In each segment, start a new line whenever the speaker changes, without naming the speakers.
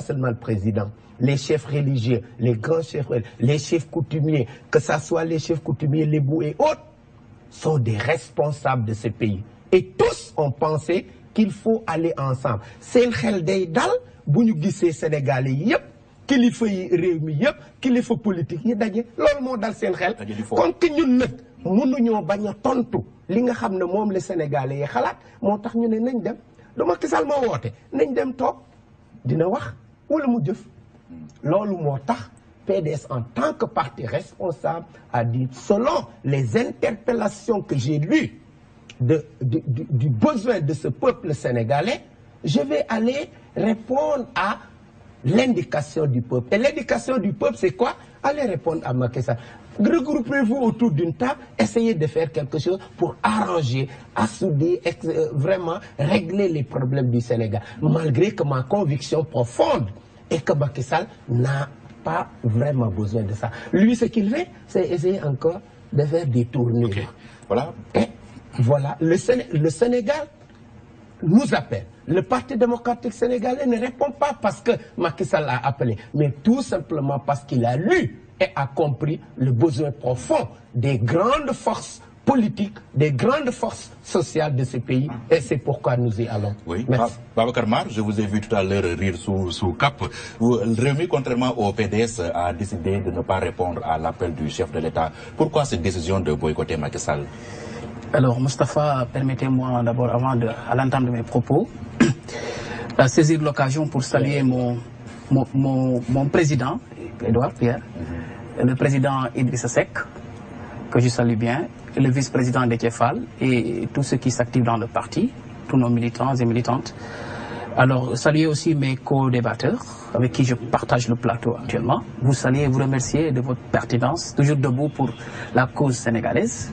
seulement le président, les chefs religieux, les grands chefs, les chefs coutumiers, que ce soit les chefs coutumiers, les bouts et autres, sont des responsables de ce pays. Et tous ont pensé qu'il faut aller ensemble. C'est le xel day dal bu ñu gisee Sénégalais yépp kilifa yi réew mi yépp kilifa politique yi daje loolu moo dal seen xel. kon que ñun nag mënuñoo bañ a tontu li nga xam ne moom la Sénégalais yi xalaat moo tax ñu ne nañ dem du Macky Sall moo woote nañ dem toog dina wax wala mu jëf loolu moo tax PDS en tant que parti responsable a dit selon les interpellations que j'ai lues du besoin de ce peuple sénégalais, je vais aller répondre à l'indication du peuple. Et l'indication du peuple, c'est quoi? Allez répondre à Macky Sall. Regroupez-vous autour d'une table, essayez de faire quelque chose pour arranger, assouder, vraiment régler les problèmes du Sénégal. Malgré que ma conviction profonde est que Macky Sall n'a pas vraiment besoin de ça. Lui, ce qu'il fait, c'est essayer encore de faire des tournures.
Okay. Voilà.
Et voilà, le Sénégal nous appelle. Le Parti démocratique sénégalais ne répond pas parce que Macky Sall a appelé, mais tout simplement parce qu'il a lu et a compris le besoin profond des grandes forces politiques, des grandes forces sociales de ce pays. Et c'est pourquoi nous y allons.
Oui.
Merci.
Babacar Mar, je vous ai vu tout à l'heure rire sous cap. Rémi, contrairement au PDS, a décidé de ne pas répondre à l'appel du chef de l'État. Pourquoi cette décision de boycotter Macky Sall?
Alors, Moustapha, permettez-moi d'abord, avant à l'entame de mes propos, saisir l'occasion pour saluer mon président, Edouard Pierre, le président Idrissa Seck, que je salue bien, et le vice-président Déthié Fall, et tous ceux qui s'activent dans le parti, tous nos militants et militantes. Alors, saluer aussi mes co-débatteurs, avec qui je partage le plateau actuellement. Vous saluer et vous remercier de votre pertinence, toujours debout pour la cause sénégalaise.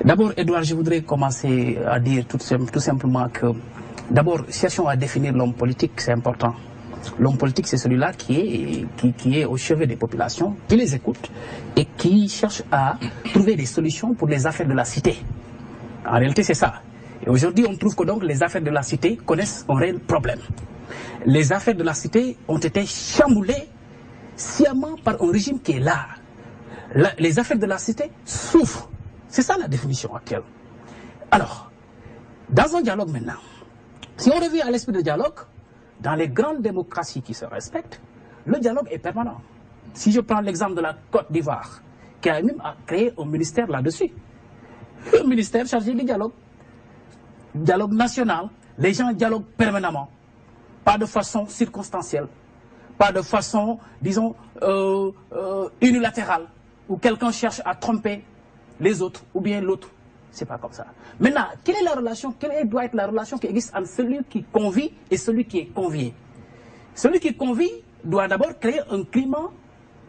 D'abord, Edouard, je voudrais commencer à dire tout simplement que, d'abord, cherchons à définir l'homme politique, c'est important. L'homme politique, c'est celui-là qui est au chevet des populations, qui les écoute et qui cherche à trouver des solutions pour les affaires de la cité. En réalité, c'est ça. Et aujourd'hui, on trouve que donc les affaires de la cité connaissent un réel problème. Les affaires de la cité ont été chamboulées sciemment par un régime qui est là. Les affaires de la cité souffrent. C'est ça la définition actuelle. Alors, dans un dialogue maintenant, si on revient à l'esprit de dialogue, dans les grandes démocraties qui se respectent, le dialogue est permanent. Si je prends l'exemple de la Côte d'Ivoire, qui a même créé un ministère là-dessus, un ministère chargé du dialogue. Dialogue national, les gens dialoguent permanemment, pas de façon circonstancielle, pas de façon, disons, unilatérale, où quelqu'un cherche à tromper les autres, ou bien l'autre. C'est pas comme ça. Maintenant, quelle est la relation, quelle doit être la relation qui existe entre celui qui convie et celui qui est convié? Celui qui convie doit d'abord créer un climat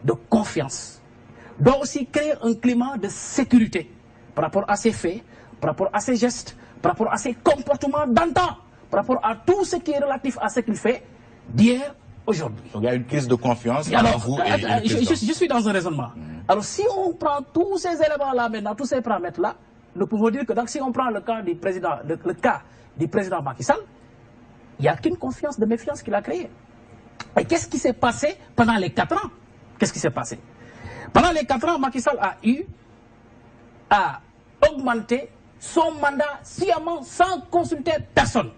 de confiance, doit aussi créer un climat de sécurité par rapport à ses faits, par rapport à ses gestes, par rapport à ses comportements d'antan, par rapport à tout ce qui est relatif à ce qu'il fait d'hier, aujourd'hui.
Donc il y a une crise de confiance
entre
vous et
je suis dans un raisonnement. Alors si on prend tous ces éléments-là maintenant, tous ces paramètres-là, nous pouvons dire que donc, si on prend le cas du président Macky Sall, il n'y a qu'une confiance de méfiance qu'il a créée. Et qu'est-ce qui s'est passé pendant les 4 ans? Qu'est-ce qui s'est passé? Pendant les 4 ans, Macky Sall a augmenté son mandat sciemment sans consulter personne.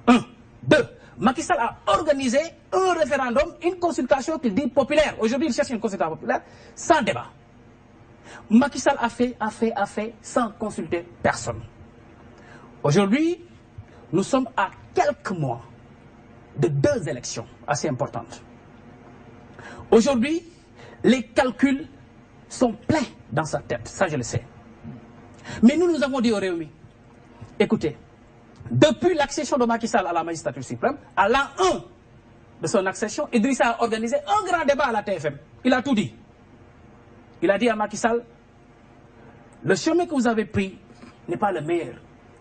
1. 2. Macky Sall a organisé un référendum, une consultation qu'il dit populaire. Aujourd'hui, il cherche une consultation populaire sans débat. Macky Sall a fait sans consulter personne. Aujourd'hui, nous sommes à quelques mois de 2 élections assez importantes. Aujourd'hui, les calculs sont pleins dans sa tête, ça je le sais. Mais nous avons dit au Réumi, écoutez, depuis l'accession de Macky Sall à la magistrature suprême, à l'an 1 de son accession, Idrissa a organisé un grand débat à la TFM. Il a tout dit. Il a dit à Macky Sall, le chemin que vous avez pris n'est pas le meilleur.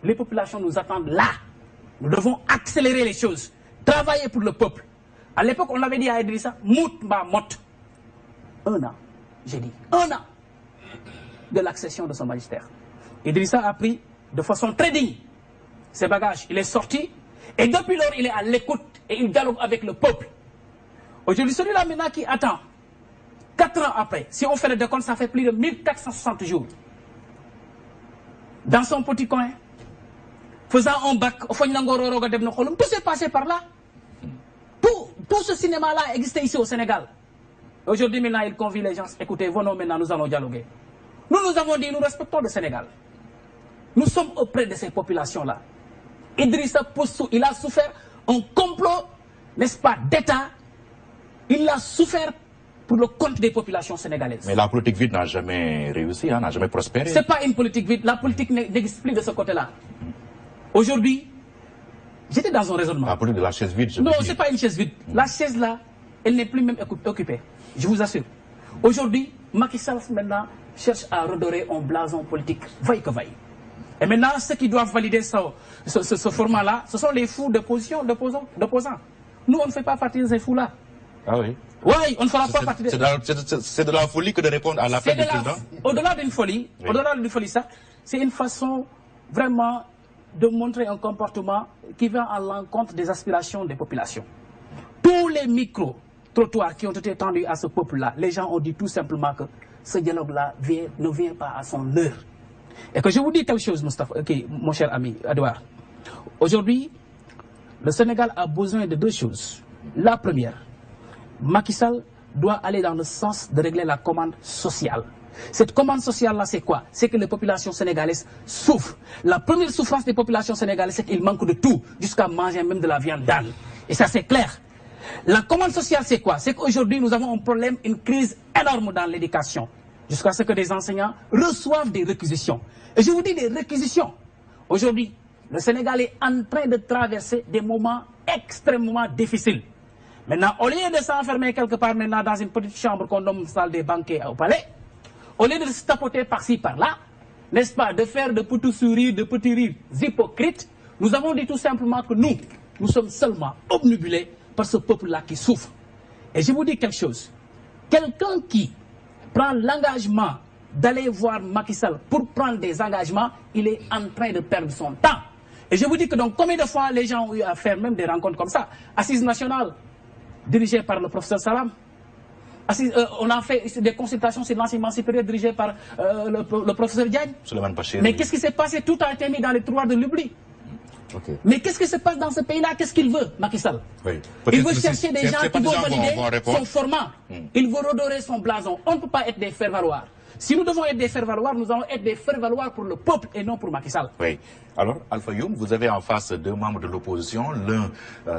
Les populations nous attendent là. Nous devons accélérer les choses, travailler pour le peuple. À l'époque, on avait dit à Idrissa, mout ma mot. 1 an, j'ai dit, 1 an de l'accession de son magistère. Idrissa a pris de façon très digne ses bagages. Il est sorti et depuis lors, il est à l'écoute et il dialogue avec le peuple. Aujourd'hui, celui-là maintenant qui attend, 4 ans après, si on fait le décompte, ça fait plus de 1460 jours. Dans son petit coin, faisant un bac, tout s'est passé par là. Tout ce cinéma-là existait ici au Sénégal. Aujourd'hui, maintenant, il convie les gens. Écoutez, venons maintenant, nous allons dialoguer. Nous avons dit, nous respectons le Sénégal. Nous sommes auprès de ces populations-là. Idrissa Poussou, il a souffert un complot, n'est-ce pas, d'État. Il a souffert pour le compte des populations sénégalaises.
Mais la politique vide n'a jamais réussi, n'a jamais prospéré.
Ce n'est pas une politique vide. La politique n'existe plus de ce côté-là. Aujourd'hui, j'étais dans un raisonnement.
La politique de la chaise vide, je
non, ce n'est pas une chaise vide. La chaise là, elle n'est plus même occupée. Je vous assure. Aujourd'hui, Macky Sall maintenant cherche à redorer un blason politique, vaille que vaille. Et maintenant, ceux qui doivent valider ce format-là, ce sont les fous d'opposants. Nous, on ne fait pas partie de ces fous-là.
Ah oui?
Oui, on ne fera pas partie de...
C'est de la folie que de répondre à l'appel du président.
Au-delà d'une folie, ça, c'est une façon vraiment de montrer un comportement qui va à l'encontre des aspirations des populations. Tous les micro-trottoirs qui ont été tendus à ce peuple-là, les gens ont dit tout simplement que ce dialogue-là ne vient pas à son heure. Et que je vous dis quelque chose, mon cher ami Edouard. Aujourd'hui, le Sénégal a besoin de 2 choses. La première, Macky Sall doit aller dans le sens de régler la commande sociale. Cette commande sociale-là, c'est quoi? C'est que les populations sénégalaises souffrent. La première souffrance des populations sénégalaises, c'est qu'il manque de tout, jusqu'à manger même de la viande d'âne. Et ça, c'est clair. La commande sociale, c'est quoi? C'est qu'aujourd'hui, nous avons un problème, une crise énorme dans l'éducation. Jusqu'à ce que des enseignants reçoivent des réquisitions. Et je vous dis des réquisitions. Aujourd'hui, le Sénégal est en train de traverser des moments extrêmement difficiles. Maintenant, au lieu de s'enfermer quelque part maintenant dans une petite chambre qu'on nomme salle des banquets au palais, au lieu de se tapoter par-ci, par-là, n'est-ce pas, de faire de petits sourires, de petits rires hypocrites, nous avons dit tout simplement que nous sommes seulement obnubilés par ce peuple-là qui souffre. Et je vous dis quelque chose. Quelqu'un qui prend l'engagement d'aller voir Macky Sall pour prendre des engagements, il est en train de perdre son temps. Et je vous dis que donc combien de fois les gens ont eu à faire même des rencontres comme ça, Assise nationale, dirigée par le professeur Salam. On a fait des consultations sur l'enseignement supérieur dirigé par le professeur Diagne. Mais qu'est-ce qui s'est passé? Tout a été mis dans les tiroirs de l'oubli. Okay. Mais qu'est-ce qui se passe dans ce pays-là? Qu'est-ce qu'il veut, Macky Sall? Il veut chercher des gens qui vont valider son format. Il veut redorer son blason. On ne peut pas être des faire-valoir. Si nous devons être des faire-valoir, nous allons être des faire-valoir pour le peuple et non pour Macky Sall.
Oui. Alors, Alpha Youm, vous avez en face 2 membres de l'opposition. L'un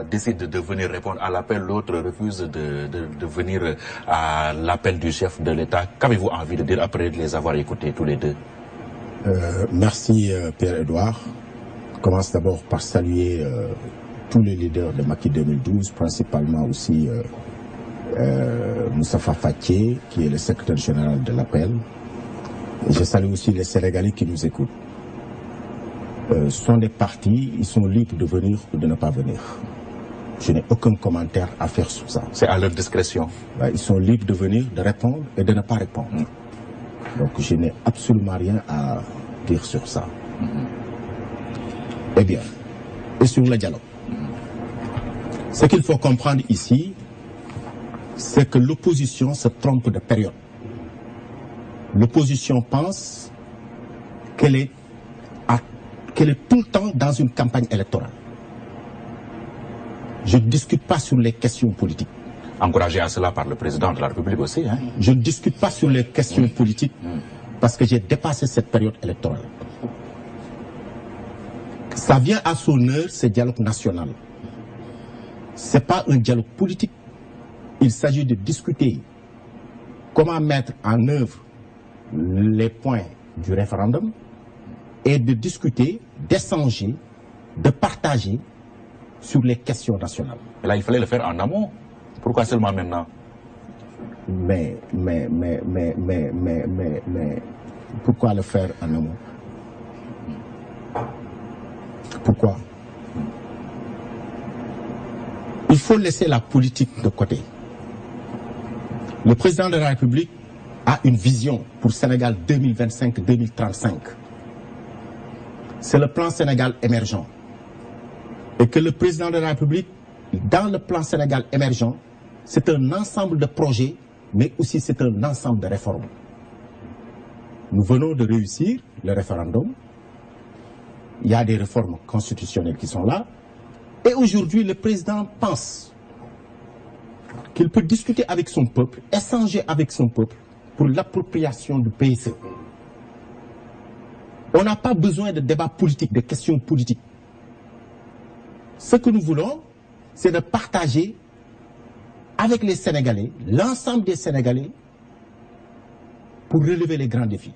décide de venir répondre à l'appel, l'autre refuse de venir à l'appel du chef de l'État. Qu'avez-vous envie de dire après de les avoir écoutés tous les 2?
Merci, Pierre-Edouard. Je commence d'abord par saluer tous les leaders de Macky 2012, principalement aussi Moustapha Faké, qui est le secrétaire général de l'appel. Je salue aussi les Sénégalais qui nous écoutent. Ce sont des partis, ils sont libres de venir ou de ne pas venir. Je n'ai aucun commentaire à faire sur ça.
C'est à leur discrétion.
Ils sont libres de venir, de répondre et de ne pas répondre. Donc je n'ai absolument rien à dire sur ça. Eh bien, et sur le dialogue. Ce qu'il faut comprendre ici, c'est que l'opposition se trompe de période. L'opposition pense qu'elle est tout le temps dans une campagne électorale. Je ne discute pas sur les questions politiques.
Encouragé à cela par le président de la République aussi. Hein?
Je ne discute pas sur les questions politiques parce que j'ai dépassé cette période électorale. Ça vient à son heure, ce dialogue national. Ce n'est pas un dialogue politique. Il s'agit de discuter comment mettre en œuvre les points du référendum et de discuter, d'échanger, de partager sur les questions nationales.
Et là, il fallait le faire en amont. Pourquoi seulement maintenant?
Mais pourquoi le faire en amont? Pourquoi? Il faut laisser la politique de côté. Le président de la République a une vision pour Sénégal 2025-2035. C'est le plan Sénégal émergent. Et que le président de la République, dans le plan Sénégal émergent, c'est un ensemble de projets, mais aussi c'est un ensemble de réformes. Nous venons de réussir le référendum. Il y a des réformes constitutionnelles qui sont là. Et aujourd'hui, le président pense qu'il peut discuter avec son peuple, échanger avec son peuple pour l'appropriation du PSE. On n'a pas besoin de débats politiques, de questions politiques. Ce que nous voulons, c'est de partager avec les Sénégalais, l'ensemble des Sénégalais, pour relever les grands défis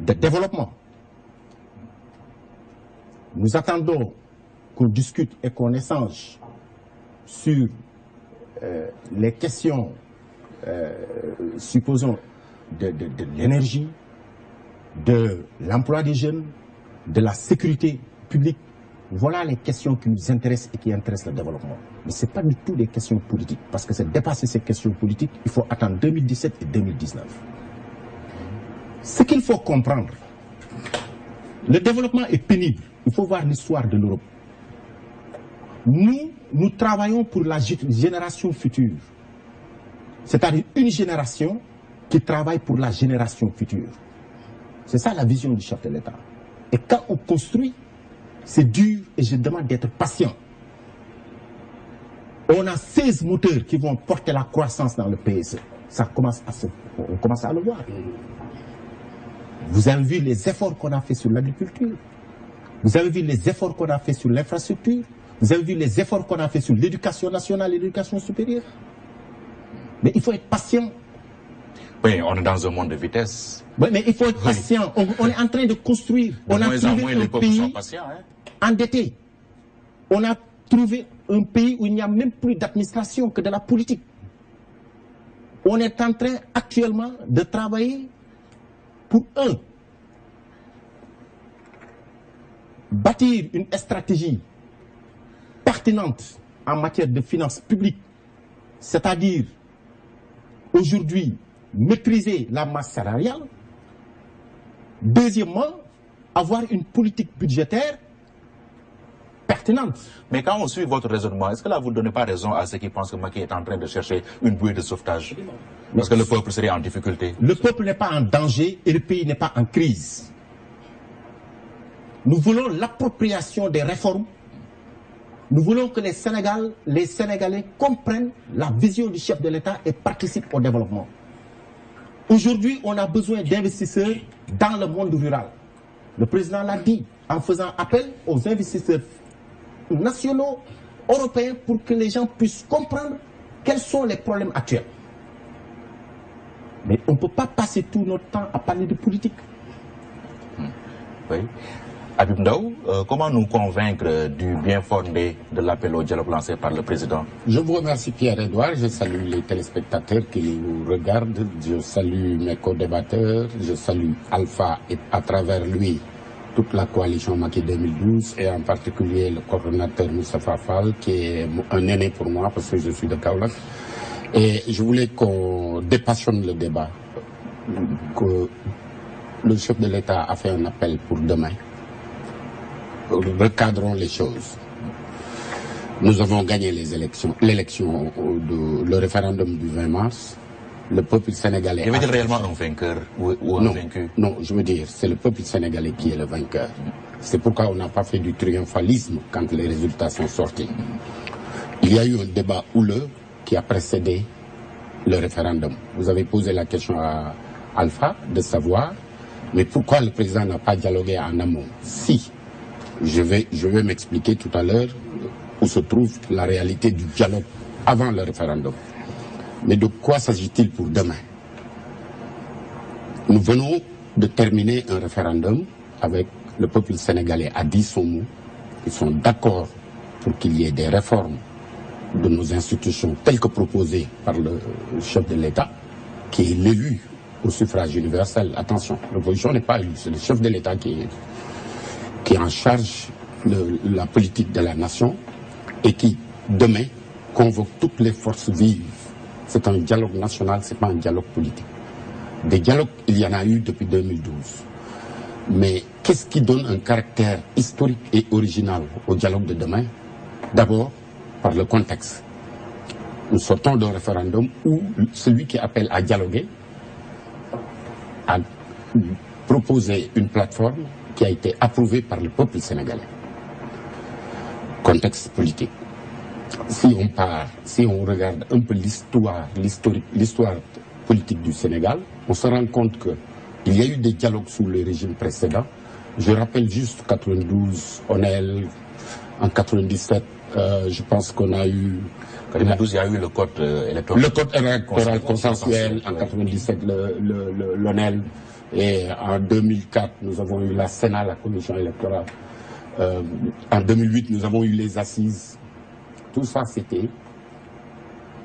de développement. Nous attendons qu'on discute et qu'on échange sur les questions, supposons, de l'énergie, de l'emploi des jeunes, de la sécurité publique. Voilà les questions qui nous intéressent et qui intéressent le développement. Mais ce n'est pas du tout des questions politiques, parce que c'est dépasser ces questions politiques, il faut attendre 2017 et 2019. Ce qu'il faut comprendre, le développement est pénible. Il faut voir l'histoire de l'Europe. Nous travaillons pour la génération future. C'est-à-dire une génération qui travaille pour la génération future. C'est ça la vision du chef de l'État. Et quand on construit, c'est dur et je demande d'être patient. On a 16 moteurs qui vont porter la croissance dans le PSE. On commence à le voir. Vous avez vu les efforts qu'on a fait sur l'agriculture. Vous avez vu les efforts qu'on a fait sur l'infrastructure. Vous avez vu les efforts qu'on a fait sur l'éducation nationale et l'éducation supérieure. Mais il faut être patient.
Oui, on est dans un monde de vitesse.
Oui, mais il faut être patient. On est en train de construire. On a trouvé un pays endetté. On a trouvé un pays où il n'y a même plus d'administration que de la politique. On est en train actuellement de travailler pour bâtir une stratégie pertinente en matière de finances publiques, c'est-à-dire aujourd'hui maîtriser la masse salariale. Deuxièmement, avoir une politique budgétaire pertinente.
Mais quand on suit votre raisonnement, est-ce que là vous ne donnez pas raison à ceux qui pensent que Macky est en train de chercher une bouée de sauvetage? Parce que le peuple serait en difficulté. Le
peuple n'est pas en danger et le pays n'est pas en crise. Nous voulons l'appropriation des réformes. Nous voulons que les Sénégalais comprennent la vision du chef de l'État et participent au développement. Aujourd'hui, on a besoin d'investisseurs dans le monde rural. Le président l'a dit en faisant appel aux investisseurs nationaux, européens, pour que les gens puissent comprendre quels sont les problèmes actuels. Mais on ne peut pas passer tout notre temps à parler de politique.
Oui. Habib Ndao, comment nous convaincre du bien fondé de l'appel au dialogue lancé par le président?
Je vous remercie Pierre-Edouard, je salue les téléspectateurs qui nous regardent, je salue mes co-débatteurs, je salue Alpha et à travers lui toute la coalition Macky 2012 et en particulier le coordonnateur Moustapha Fall qui est un aîné pour moi parce que je suis de Kaolack. Et je voulais qu'on dépassionne le débat, que le chef de l'État a fait un appel pour demain. Recadrons les choses. Nous avons gagné l'élection, le référendum du 20 mars. Le peuple sénégalais...
Il y avait réellement un vainqueur ou un vaincu?
Non, je veux dire, c'est le peuple sénégalais qui est le vainqueur. C'est pourquoi on n'a pas fait du triomphalisme quand les résultats sont sortis. Il y a eu un débat houleux qui a précédé le référendum. Vous avez posé la question à Alpha de savoir, mais pourquoi le président n'a pas dialogué en amont? Si, je vais m'expliquer tout à l'heure où se trouve la réalité du dialogue avant le référendum. Mais de quoi s'agit-il pour demain? Nous venons de terminer un référendum avec le peuple sénégalais a dit son mot. Ils sont d'accord pour qu'il y ait des réformes de nos institutions telles que proposées par le chef de l'État, qui est l'élu au suffrage universel. Attention, l'opposition n'est pas élue, c'est le chef de l'État qui est en charge de la politique de la nation et qui, demain, convoque toutes les forces vives. C'est un dialogue national, ce n'est pas un dialogue politique. Des dialogues, il y en a eu depuis 2012. Mais qu'est-ce qui donne un caractère historique et original au dialogue de demain? D'abord, par le contexte. Nous sortons d'un référendum où celui qui appelle à dialoguer a proposé une plateforme qui a été approuvée par le peuple sénégalais. Contexte politique. Si on regarde un peu l'histoire politique du Sénégal, on se rend compte qu'il y a eu des dialogues sous le régime précédent. Je rappelle juste 92, Onel, en 97, je pense qu'on a eu...
En 92, il y a eu le code électoral.
Le code électoral consensuel, en 97, l'Onel, et en 2004, nous avons eu la Sénat, la commission électorale. En 2008, nous avons eu les assises. Tout ça, c'était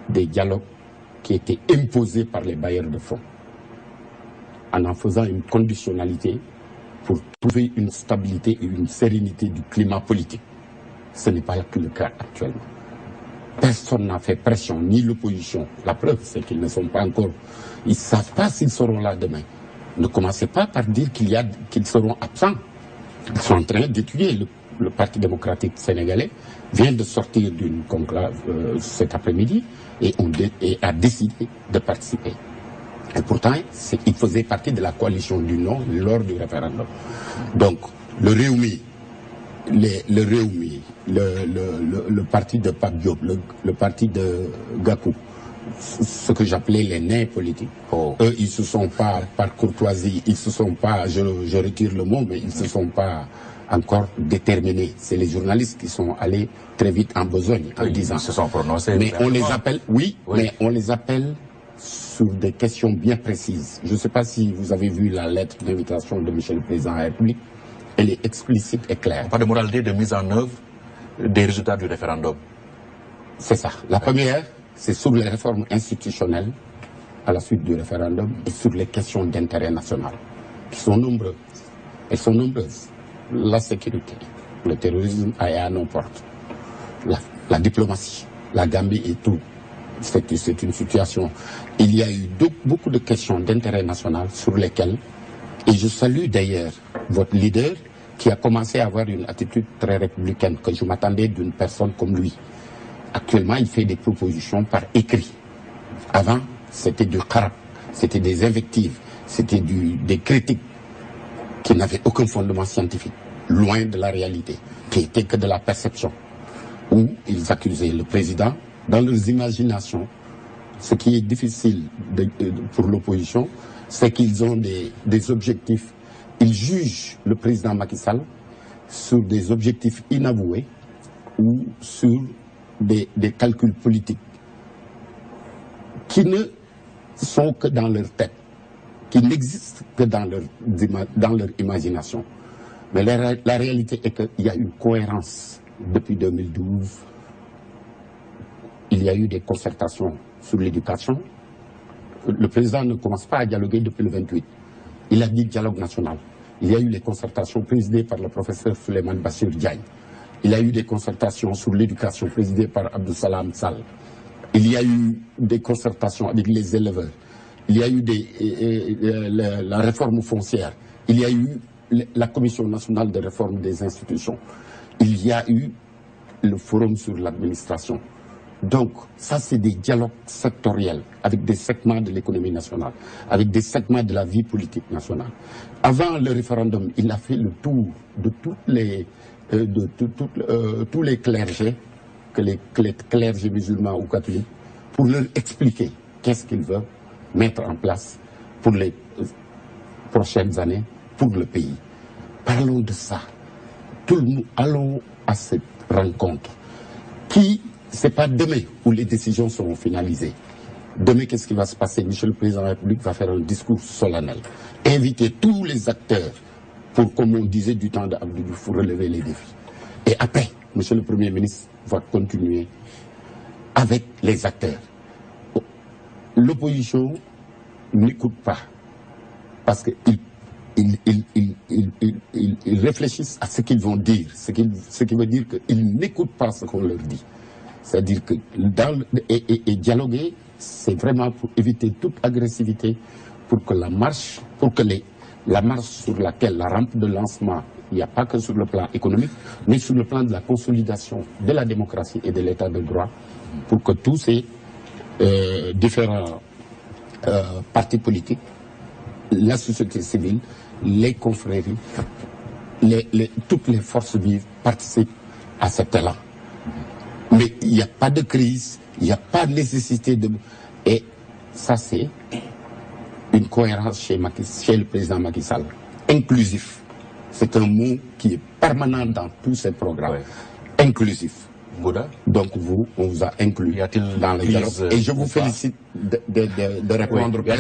des dialogues qui étaient imposés par les bailleurs de fonds, en faisant une conditionnalité pour trouver une stabilité et une sérénité du climat politique. Ce n'est pas le cas actuellement. Personne n'a fait pression, ni l'opposition. La preuve, c'est qu'ils ne sont pas encore... Ils ne savent pas s'ils seront là demain. Ne commencez pas par dire qu'ils seront absents. Ils sont en train d'étudier. Le Parti démocratique sénégalais vient de sortir d'une conclave cet après-midi et a décidé de participer. Et pourtant, il faisait partie de la coalition du non lors du référendum. Donc, le Réumi, le parti de Pape Diop, le parti de Gakou, ce que j'appelais les nains politiques. Eux, ils se sont pas, par courtoisie, ils se sont pas, je retire le mot, mais ils se sont pas encore déterminés. C'est les journalistes qui sont allés très vite en besogne en disant.
Ils se sont prononcés.
Mais on les appelle, oui, mais on les appelle sur des questions bien précises. Je ne sais pas si vous avez vu la lettre d'invitation de Michel le Président de la République. Elle est explicite et claire.
Pas de moralité de mise en œuvre des résultats du référendum.
C'est ça. La première, c'est sur les réformes institutionnelles à la suite du référendum et sur les questions d'intérêt national, qui sont nombreuses. Elles sont nombreuses. La sécurité, le terrorisme est à nos portes, la diplomatie, la Gambie et tout. C'est une situation. Il y a eu beaucoup de questions d'intérêt national sur lesquelles, et je salue d'ailleurs votre leader qui a commencé à avoir une attitude très républicaine, que je m'attendais d'une personne comme lui. Actuellement, il fait des propositions par écrit. Avant, c'était du kharab, c'était des invectives, c'était des critiques qui n'avaient aucun fondement scientifique, loin de la réalité, qui n'étaient que de la perception, où ils accusaient le président dans leurs imaginations. Ce qui est difficile pour l'opposition, c'est qu'ils ont des objectifs. Ils jugent le président Macky Sall sur des objectifs inavoués ou sur des calculs politiques qui ne sont que dans leur tête, qui n'existent que dans leur imagination. Mais la réalité est qu'il y a une cohérence depuis 2012. Il y a eu des concertations sur l'éducation. Le président ne commence pas à dialoguer depuis le 28. Il a dit dialogue national. Il y a eu les concertations présidées par le professeur Souleymane Bassirou Diagne. Il y a eu des concertations sur l'éducation présidées par Abdou Salam Sall. Il y a eu des concertations avec les éleveurs. Il y a eu la réforme foncière. Il y a eu la Commission nationale de réforme des institutions. Il y a eu le forum sur l'administration. Donc, ça, c'est des dialogues sectoriels avec des segments de l'économie nationale, avec des segments de la vie politique nationale. Avant le référendum, il a fait le tour de tous les clergés, que les clergés musulmans ou catholiques, pour leur expliquer qu'est-ce qu'ils veulent mettre en place pour les prochaines années, pour le pays. Parlons de ça. Allons à cette rencontre qui... Ce n'est pas demain où les décisions seront finalisées. Demain, qu'est-ce qui va se passer? Michel le Président de la République va faire un discours solennel. Inviter tous les acteurs pour, comme on disait du temps d'Abdou Diouf, pour relever les défis. Et après, Monsieur le Premier ministre va continuer avec les acteurs. L'opposition n'écoute pas parce qu'ils réfléchissent à ce qu'ils vont dire, ce qui veut dire qu'ils n'écoutent pas ce qu'on leur dit. C'est-à-dire que dialoguer, c'est vraiment pour éviter toute agressivité, pour que la marche sur laquelle, la rampe de lancement, il n'y a pas que sur le plan économique, mais sur le plan de la consolidation de la démocratie et de l'état de droit, pour que tous ces différents partis politiques, la société civile, les confréries, toutes les forces vives participent à cet élan. Mais il n'y a pas de crise, il n'y a pas de nécessité de... Et ça, c'est une cohérence chez le président Macky Sall. Inclusif. C'est un mot qui est permanent dans tous ces programmes. Ouais. Inclusif.
Bouddha.
Donc on vous a inclus dans le dialogue. Et je vous félicite de répondre.
Oui,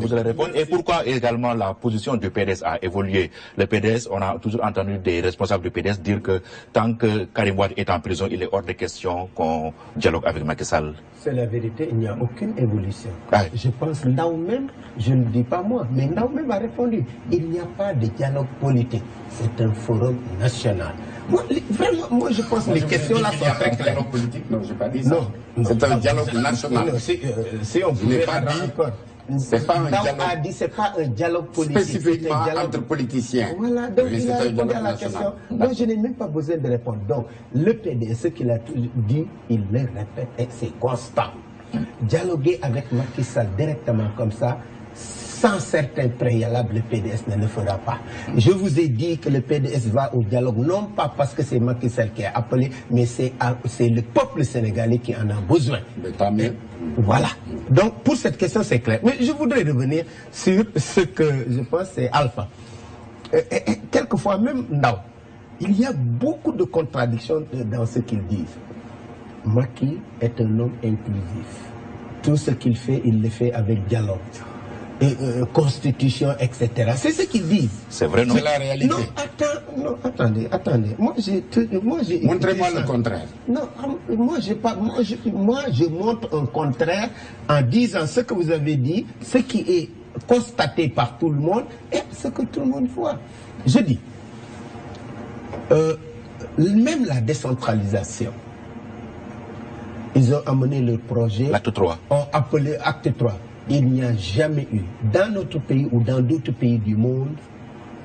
vous allez répondre. Et pourquoi également la position du PDS a évolué? Le PDS, on a toujours entendu des responsables du PDS dire que tant que Karim Wade est en prison, il est hors de question qu'on dialogue avec Macky Sall.
C'est la vérité, il n'y a aucune évolution. Ah. Je pense, Ndao même, je ne dis pas moi, mais Ndao même a répondu, il n'y a pas de dialogue politique. C'est un forum national. Moi, vraiment, moi je pense que les questions là sont très claires.
Dialogue politique, non, je n'ai pas dit ça. C'est un dialogue national.
Non, si on pouvait pas dire.
C'est pas un dialogue.
A dit c'est pas un dialogue politique.
Spécifiquement entre politiciens.
Voilà, donc il a répondu à la question. Moi, je n'ai même pas besoin de répondre. Donc, le PDS, ce qu'il a dit, il le répète et c'est constant. Dialoguer avec Macky Sall directement comme ça, sans certains préalables, le PDS ne le fera pas. Je vous ai dit que le PDS va au dialogue, non pas parce que c'est Macky Sall qui a appelé, mais c'est le peuple sénégalais qui en a besoin.
Et
voilà. Donc, pour cette question, c'est clair. Mais je voudrais revenir sur ce que je pense c'est Alpha. Quelquefois, même Ndao, il y a beaucoup de contradictions dans ce qu'ils disent. Macky est un homme inclusif. Tout ce qu'il fait, il le fait avec dialogue. Constitution, etc. C'est ce qu'ils disent.
C'est vrai, non? C'est la réalité.
Non, attendez. Moi,
montrez-moi le contraire.
Non, moi, je montre un contraire en disant ce que vous avez dit, ce qui est constaté par tout le monde et ce que tout le monde voit. Je dis, même la décentralisation, ils ont amené le projet.
L'acte 3.
Ont appelé acte 3. Il n'y a jamais eu, dans notre pays ou dans d'autres pays du monde,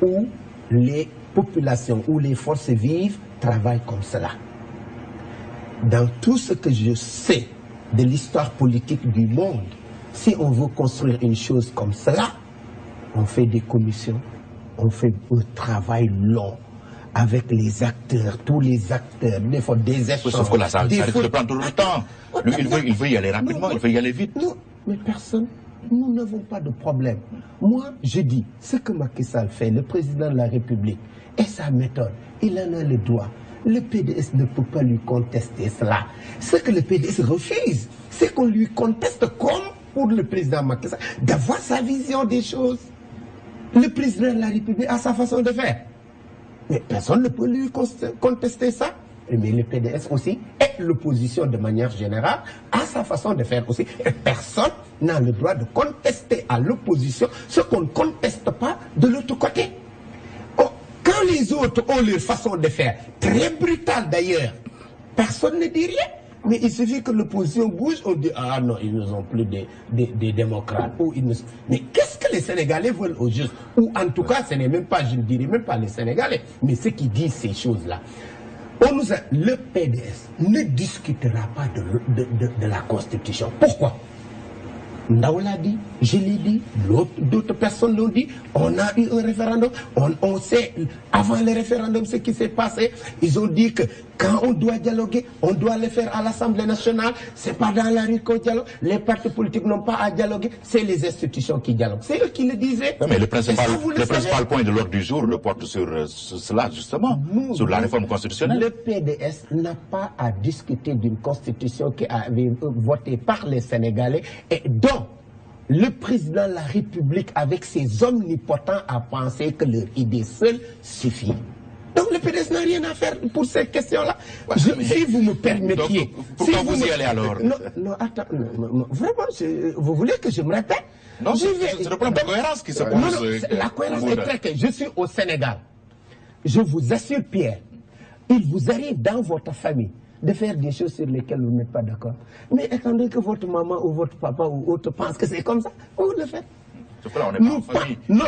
où les populations, où les forces vives travaillent comme cela. Dans tout ce que je sais de l'histoire politique du monde, si on veut construire une chose comme cela, on fait des commissions, on fait un travail long avec les acteurs, tous les acteurs, des échanges.
Sauf que là, ça risque de prendre tout le temps. Lui, il veut y aller rapidement, il veut y aller vite.
Non, mais personne, nous n'avons pas de problème. Moi, je dis, ce que Macky Sall fait, le président de la République, et sa méthode, il en a le droit. Le PDS ne peut pas lui contester cela. Ce que le PDS refuse, c'est qu'on lui conteste comme pour le président Macky Sall, d'avoir sa vision des choses. Le président de la République a sa façon de faire. Mais personne ne peut lui contester ça. Mais le PDS aussi, et l'opposition de manière générale, a sa façon de faire aussi. Et personne n'a le droit de contester à l'opposition ce qu'on ne conteste pas de l'autre côté. Oh, quand les autres ont leur façon de faire, très brutale d'ailleurs, personne ne dit rien. Mais il suffit que l'opposition bouge, on dit « Ah non, ils ne sont plus des démocrates. » Mais qu'est-ce que les Sénégalais veulent au juste? Ou en tout cas, ce n'est même pas, je ne dirais même pas les Sénégalais, mais ceux qui disent ces choses-là. Le PDS ne discutera pas de la Constitution. Pourquoi? Ndao l'a dit, je l'ai dit, d'autres personnes l'ont dit. On a eu un référendum, on sait avant le référendum ce qui s'est passé. Ils ont dit que quand on doit dialoguer, on doit le faire à l'Assemblée nationale. C'est pas dans la rue qu'on dialogue. Les partis politiques n'ont pas à dialoguer. C'est les institutions qui dialoguent. C'est eux qui le disaient.
Oui, mais le principal point de l'ordre du jour le porte sur cela justement, sur la réforme constitutionnelle.
Le PDS n'a pas à discuter d'une constitution qui a été votée par les Sénégalais et dont le président de la République, avec ses omnipotents, a pensé que leur idée seule suffit. Donc le PDS n'a rien à faire pour ces questions-là. Ouais, si vous me permettiez...
Donc, pourquoi vous y allez alors?
Non, attends, vraiment, vous voulez que je me répète?
Non, c'est le problème de cohérence qui se pose.
La cohérence est très claire. Je suis au Sénégal. Je vous assure, Pierre, il vous arrive dans votre famille de faire des choses sur lesquelles vous n'êtes pas d'accord. Mais attendez que votre maman ou votre papa ou autre pense que c'est comme ça, vous le faites. Nous pas, non,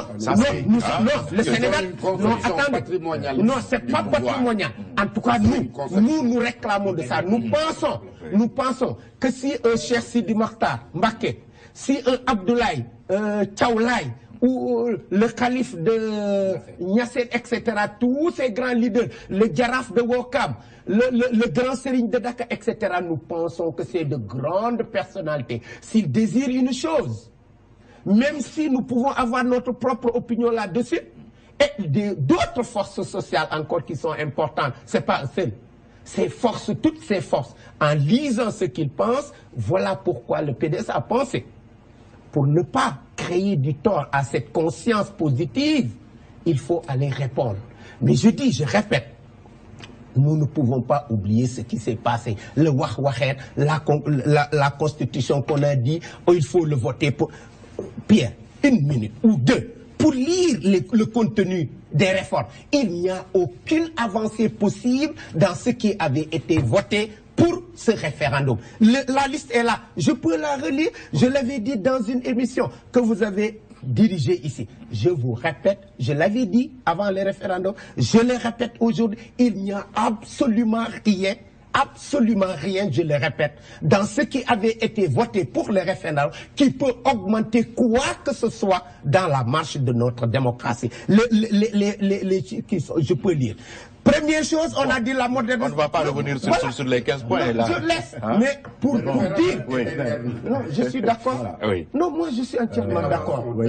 le Sénégal, non, attendez, non, c'est pas patrimonial. En tout cas, nous réclamons de ça. Nous pensons que si un Cheikh Sidi Mokhtar Mbacké, si un Abdoulaye Thiaw-Laye ou le calife de Niassène, etc., tous ces grands leaders, le Djaraf de Ouakam, le grand Serigne de Dakar, etc., nous pensons que c'est de grandes personnalités. S'ils désirent une chose, même si nous pouvons avoir notre propre opinion là-dessus, et d'autres forces sociales encore qui sont importantes, c'est pas seul. Ces forces, toutes ces forces, en lisant ce qu'ils pensent, voilà pourquoi le PDS a pensé. Pour ne pas créer du tort à cette conscience positive, il faut aller répondre. Mais je répète, nous ne pouvons pas oublier ce qui s'est passé. Le wah-wahet, la constitution qu'on a dit, oh, il faut le voter pour... Pierre, 1 minute ou 2 pour lire le contenu des réformes. Il n'y a aucune avancée possible dans ce qui avait été voté pour ce référendum. La liste est là. Je peux la relire. Je l'avais dit dans une émission que vous avez dirigée ici. Je vous répète, je l'avais dit avant le référendum, je le répète aujourd'hui, il n'y a absolument rien, je le répète, dans ce qui avait été voté pour le référendum qui peut augmenter quoi que ce soit dans la marche de notre démocratie. Je peux lire. Première chose, on a dit la modernisation.
On ne va pas revenir sur les 15 points. Là.
Je laisse, mais pour dire... Oui. Non, je suis d'accord. Oui. Non, moi je suis entièrement d'accord. Oui.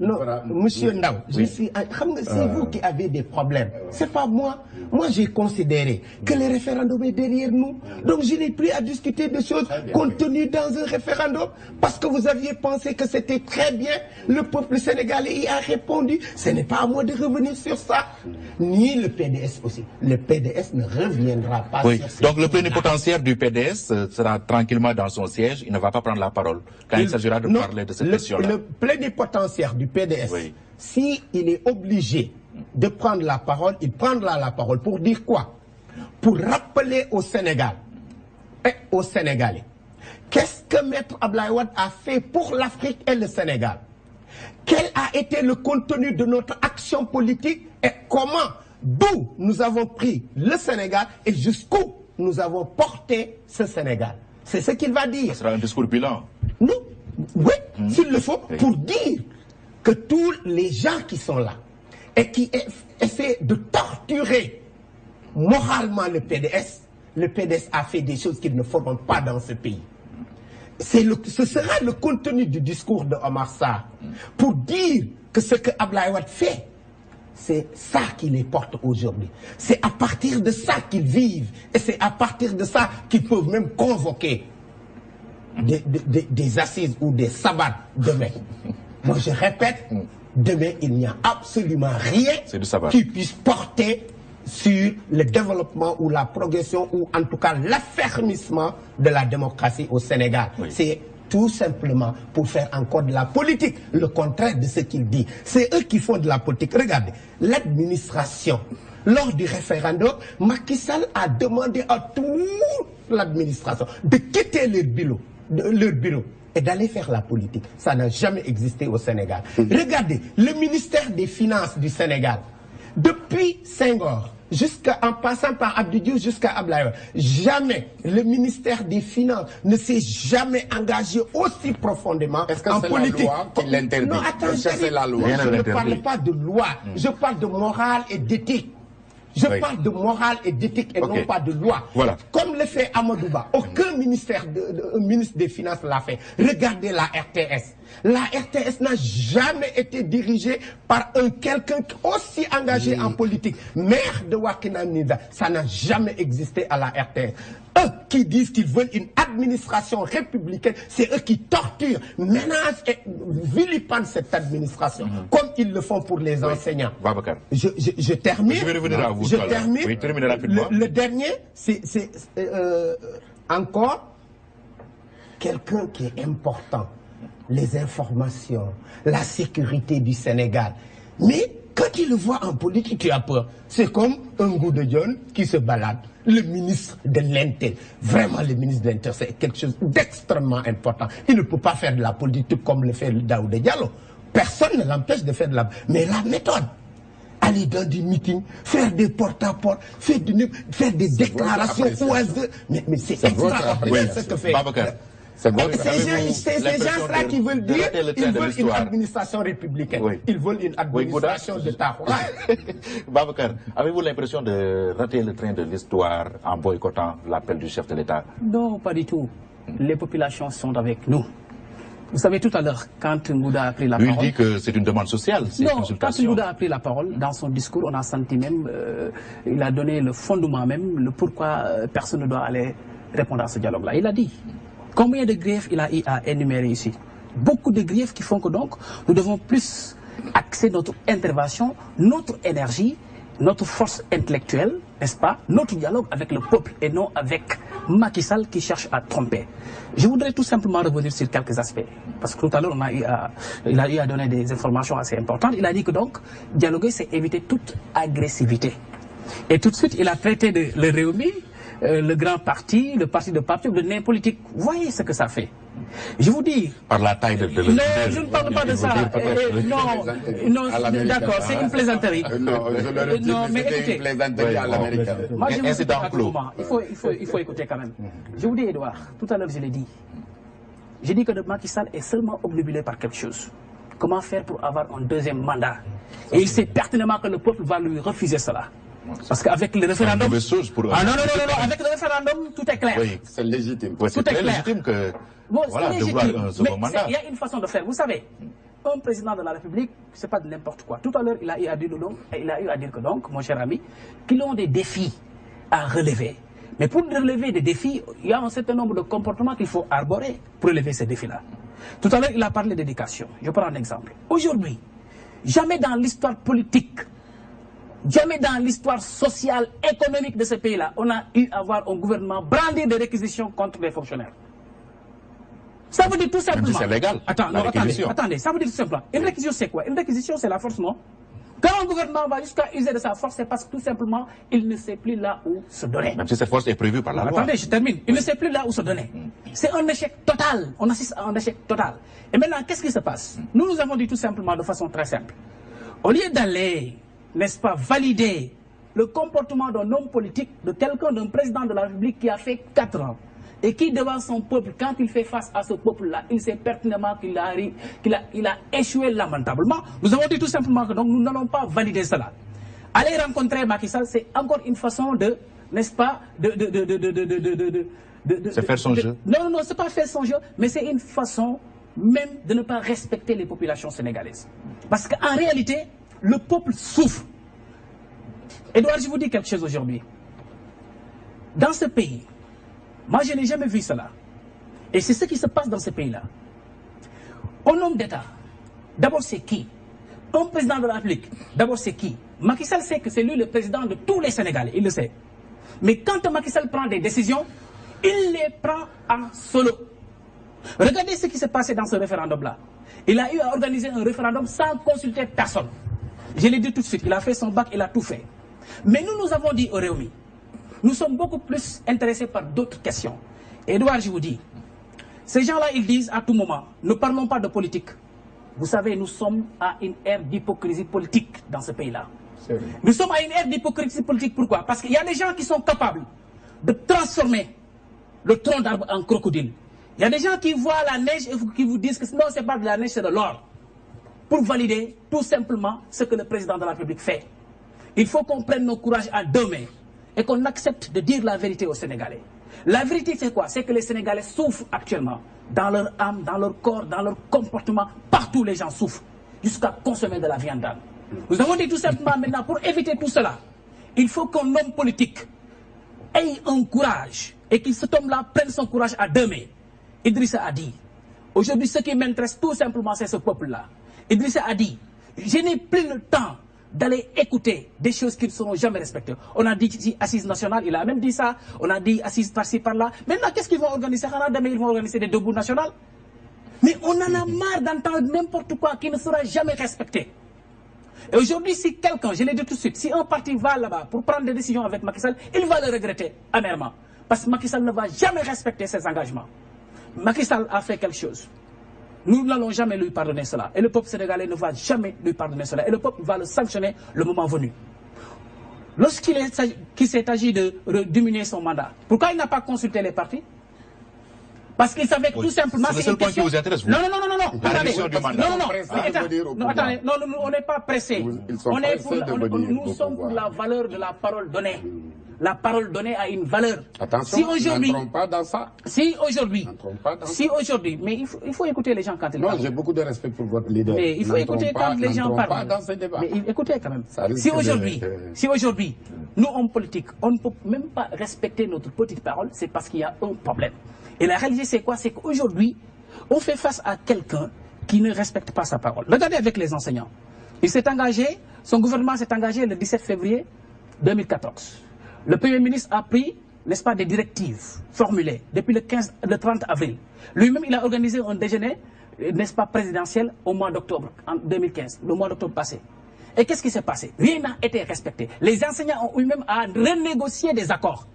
Non, monsieur Ndao, c'est vous qui avez des problèmes. C'est pas moi. Moi, j'ai considéré que le référendum est derrière nous. Donc, je n'ai plus à discuter de choses contenues dans un référendum parce que vous aviez pensé que c'était très bien. Le peuple sénégalais y a répondu. Ce n'est pas à moi de revenir sur ça. Ni le PDS aussi. Le PDS ne reviendra pas sur ça.
Donc, le plénipotentiaire du PDS sera tranquillement dans son siège. Il ne va pas prendre la parole quand il s'agira de parler de cette question-là.
Le plénipotentiaire du PDS, si il est obligé de prendre la parole, il prendra la parole pour dire quoi? Pour rappeler au Sénégal et aux Sénégalais qu'est-ce que Maître Abdoulaye Wade a fait pour l'Afrique et le Sénégal. Quel a été le contenu de notre action politique et comment, d'où nous avons pris le Sénégal et jusqu'où nous avons porté ce Sénégal. C'est ce qu'il va dire.
Ce sera un discours bilan.
Non, oui, s'il le faut, pour dire que tous les gens qui sont là et qui essaient de torturer moralement le PDS a fait des choses qu'ils ne feront pas dans ce pays. Ce sera le contenu du discours de Omar Sarr pour dire que ce que Abdoulaye Wade fait, c'est ça qui les porte aujourd'hui. C'est à partir de ça qu'ils vivent et c'est à partir de ça qu'ils peuvent même convoquer des assises ou des sabbats demain. Moi, je répète, demain, il n'y a absolument rien qui puisse porter sur le développement ou la progression ou en tout cas l'affermissement de la démocratie au Sénégal. C'est tout simplement pour faire encore de la politique, le contraire de ce qu'il dit. C'est eux qui font de la politique. Regardez, l'administration, lors du référendum, Macky Sall a demandé à toute l'administration de quitter leur bureau et d'aller faire la politique. Ça n'a jamais existé au Sénégal. Regardez, le ministère des Finances du Sénégal, depuis Senghor, en passant par Abdou Diouf jusqu'à Abdoulaye Wade, jamais le ministère des Finances ne s'est jamais engagé aussi profondément en politique.
Est-ce que c'est la loi qui l'interdit?
Non, attends, je ne parle pas de loi, je parle de morale et d'éthique. Je parle de morale et d'éthique et non pas de loi.
Voilà.
Comme le fait Amadouba, aucun ministre des Finances l'a fait. Regardez la RTS. La RTS n'a jamais été dirigée par quelqu'un aussi engagé en politique. Maire de Wakhinane Nimzatt, ça n'a jamais existé à la RTS. Eux qui disent qu'ils veulent une administration républicaine, c'est eux qui torturent, menacent et vilipendent cette administration, comme ils le font pour les enseignants. Je termine.
Je vais revenir à vous.
Je termine.
Oui, terminez rapidement.
Le dernier, c'est encore quelqu'un qui est important. Les informations, la sécurité du Sénégal. Mais quand tu le vois en politique, tu as peur. C'est comme un goût de John qui se balade. Le ministre de l'Inter. Vraiment, le ministre de l'Inter, c'est quelque chose d'extrêmement important. Il ne peut pas faire de la politique comme le fait Daouda Diallo. Personne ne l'empêche de faire de la... Mais la méthode, aller dans des meetings, faire des porte-à-porte, faire des déclarations oiseuses. Mais c'est extraordinaire ce que fait. C'est ces gens-là qui veulent dire qu'ils veulent une administration républicaine. Oui. Ils veulent une administration de Tahora.
Babacar, avez-vous l'impression de rater le train de l'histoire en boycottant l'appel du chef de l'État?
Non, pas du tout. Les populations sont avec nous. Vous savez, tout à l'heure, quand Ngouda a pris la parole...
Il dit que c'est une demande sociale, ces consultations.
Quand Ngouda a pris la parole, dans son discours, on a senti même, il a donné le fondement même, le pourquoi personne ne doit aller répondre à ce dialogue-là. Il a dit combien de griefs il a eu à énumérer ici. Beaucoup de griefs qui font que donc, nous devons plus axer notre intervention, notre énergie, notre force intellectuelle, n'est-ce pas, notre dialogue avec le peuple et non avec Macky Sall qui cherche à tromper. Je voudrais tout simplement revenir sur quelques aspects. Parce que tout à l'heure, il a eu à donner des informations assez importantes. Il a dit que donc, dialoguer, c'est éviter toute agressivité. Et tout de suite, il a traité de le Réumi, le grand parti, le parti de parti, de nain politique. Vous voyez ce que ça fait. Je vous dis...
Par la taille de
non, je ne parle pas de ça. Non, d'accord, c'est une plaisanterie.
Non, mais écoutez, une plaisanterie à l'américain.
Moi, je vous écoute il faut écouter quand même. Je vous dis, Edouard, tout à l'heure, je l'ai dit. J'ai dit que Macky Sall est seulement obnubilé par quelque chose. Comment faire pour avoir un deuxième mandat? Et il sait pertinemment que le peuple va lui refuser cela. Parce qu'avec le référendum... Ah non, avec le référendum, tout est clair.
Oui, c'est légitime.
Oui, c'est très légitime que...
Bon,
voilà, de vouloir un second mandat.
Il y a une façon de faire. Vous savez, un président de la République, c'est pas de n'importe quoi. Tout à l'heure, il a eu à dire que donc, mon cher ami, qu'ils ont des défis à relever. Mais pour relever des défis, il y a un certain nombre de comportements qu'il faut arborer pour relever ces défis-là. Tout à l'heure, il a parlé d'éducation. Je prends un exemple. Aujourd'hui, jamais dans l'histoire politique, jamais dans l'histoire sociale, économique de ce pays-là, on a eu à voir un gouvernement brandir des réquisitions contre les fonctionnaires. Ça veut dire tout simplement...
Même si c'est légal.
Attendez, ça veut dire tout simplement. Une réquisition, c'est quoi? Une réquisition, c'est la force, non? Quand un gouvernement va jusqu'à user de sa force, c'est parce que tout simplement, il ne sait plus là où se donner.
Même si cette force est prévue par la loi.
Attendez, je termine. Il ne sait plus là où se donner. C'est un échec total. On assiste à un échec total. Et maintenant, qu'est-ce qui se passe? Nous avons dit tout simplement de façon très simple. Au lieu d'aller, n'est-ce pas, valider le comportement d'un homme politique, de quelqu'un, d'un président de la République qui a fait 4 ans, et qui, devant son peuple, quand il fait face à ce peuple-là, il sait pertinemment qu'il a échoué lamentablement. Nous avons dit tout simplement que donc, nous n'allons pas valider cela. Aller rencontrer Macky Sall, c'est encore une façon de, n'est-ce pas,
c'est faire son jeu.
Non, c'est pas faire son jeu, mais c'est une façon même de ne pas respecter les populations sénégalaises. Parce qu'en réalité, le peuple souffre. Edouard, je vous dis quelque chose aujourd'hui. Dans ce pays, moi, je n'ai jamais vu cela. Et c'est ce qui se passe dans ce pays-là. Un homme d'État, d'abord c'est qui? Un président de la République, d'abord c'est qui? Macky Sall sait que c'est lui le président de tous les Sénégalais, il le sait. Mais quand Macky Sall prend des décisions, il les prend en solo. Regardez ce qui s'est passé dans ce référendum-là. Il a eu à organiser un référendum sans consulter personne. Je l'ai dit tout de suite, il a fait son bac, il a tout fait. Mais nous avons dit au Réumi, nous sommes beaucoup plus intéressés par d'autres questions. Edouard, je vous dis, ces gens-là, ils disent à tout moment, ne parlons pas de politique. Vous savez, nous sommes à une ère d'hypocrisie politique dans ce pays-là. Nous sommes à une ère d'hypocrisie politique, pourquoi? Parce qu'il y a des gens qui sont capables de transformer le tronc d'arbre en crocodile. Il y a des gens qui voient la neige et qui vous disent que non, ce n'est pas de la neige, c'est de l'or. Pour valider tout simplement ce que le président de la République fait. Il faut qu'on prenne nos courages à 2 mains. Et qu'on accepte de dire la vérité aux Sénégalais. La vérité, c'est quoi? C'est que les Sénégalais souffrent actuellement. Dans leur âme, dans leur corps, dans leur comportement. Partout, les gens souffrent. Jusqu'à consommer de la viande d'âne. Nous avons dit tout simplement maintenant, pour éviter tout cela, il faut qu'un homme politique ait un courage. Et que cet homme-là prenne son courage à 2 mains. Idrissa a dit, aujourd'hui, ce qui m'intéresse tout simplement, c'est ce peuple-là. Idrissa a dit, je n'ai plus le temps d'aller écouter des choses qui ne seront jamais respectées. On a dit ici Assise nationale, il a même dit ça. On a dit Assise par-ci, par-là. Maintenant, qu'est-ce qu'ils vont organiser? Demain, ils vont organiser des debout nationales. Mais on en a marre d'entendre n'importe quoi qui ne sera jamais respecté. Et aujourd'hui, si quelqu'un, je l'ai dit tout de suite, si un parti va là-bas pour prendre des décisions avec Macky Sall, il va le regretter amèrement. Parce que Macky Sall ne va jamais respecter ses engagements. Macky Sall a fait quelque chose. Nous n'allons jamais lui pardonner cela. Et le peuple sénégalais ne va jamais lui pardonner cela. Et le peuple va le sanctionner le moment venu. Lorsqu'il s'est agi de diminuer son mandat, pourquoi il n'a pas consulté les partis? Parce qu'il savait que tout simplement...
C'est le seul point qui vous intéresse, vous?
Non.
La réduction du mandat.
Attendez, on n'est pas pressé. Nous sommes pour la valeur de la parole donnée. La parole donnée a une valeur.
Attention, n'entrons pas dans ça.
Si aujourd'hui, mais il faut écouter les gens quand ils parlent.
Non, j'ai beaucoup de respect pour votre leader.
Mais il faut écouter quand les gens parlent.
Pas dans ce débat.
Mais écoutez quand même. Si aujourd'hui, nous, hommes politiques, on ne peut même pas respecter notre petite parole, c'est parce qu'il y a un problème. Et la réalité, c'est quoi? C'est qu'aujourd'hui, on fait face à quelqu'un qui ne respecte pas sa parole. Regardez avec les enseignants. Il s'est engagé, son gouvernement s'est engagé le 17 février 2014. Le Premier ministre a pris, n'est-ce pas, des directives formulées depuis le 30 avril. Lui-même, il a organisé un déjeuner, n'est-ce pas, présidentiel au mois d'octobre, en 2015, le mois d'octobre passé. Et qu'est-ce qui s'est passé? Rien n'a été respecté. Les enseignants ont eux-mêmes à renégocier des accords.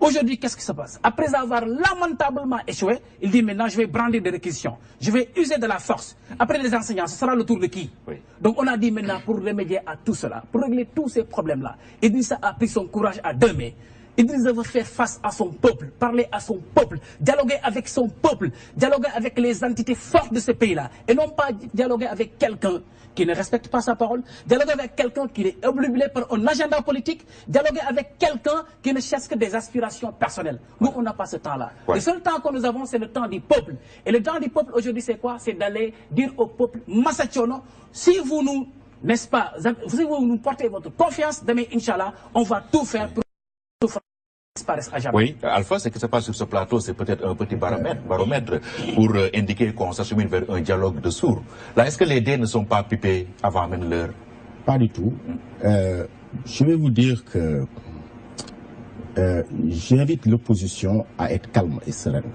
Aujourd'hui, qu'est-ce qui se passe? Après avoir lamentablement échoué, il dit maintenant je vais brandir des réquisitions. Je vais user de la force. Après les enseignants, ce sera le tour de qui? Donc on a dit maintenant pour remédier à tout cela, pour régler tous ces problèmes-là, Idrissa a pris son courage à deux mains. Idrissa veut faire face à son peuple, parler à son peuple, dialoguer avec son peuple, dialoguer avec les entités fortes de ce pays-là. Et non pas dialoguer avec quelqu'un qui ne respecte pas sa parole, dialoguer avec quelqu'un qui est obnubilé par un agenda politique, dialoguer avec quelqu'un qui ne cherche que des aspirations personnelles. Nous, on n'a pas ce temps-là. Le seul temps que nous avons, c'est le temps du peuple. Et le temps du peuple aujourd'hui, c'est quoi? C'est d'aller dire au peuple, Massachono, si vous nous, n'est-ce pas, si vous nous portez votre confiance, demain, Inch'Allah, on va tout faire pour disparaître à jamais.
Oui, Alpha, ce qui se passe sur ce plateau, c'est peut-être un petit baromètre pour indiquer qu'on s'achemine vers un dialogue de sourds. Là, est-ce que les dés ne sont pas pipés avant même l'heure?
Pas du tout. Je vais vous dire que j'invite l'opposition à être calme et sereine.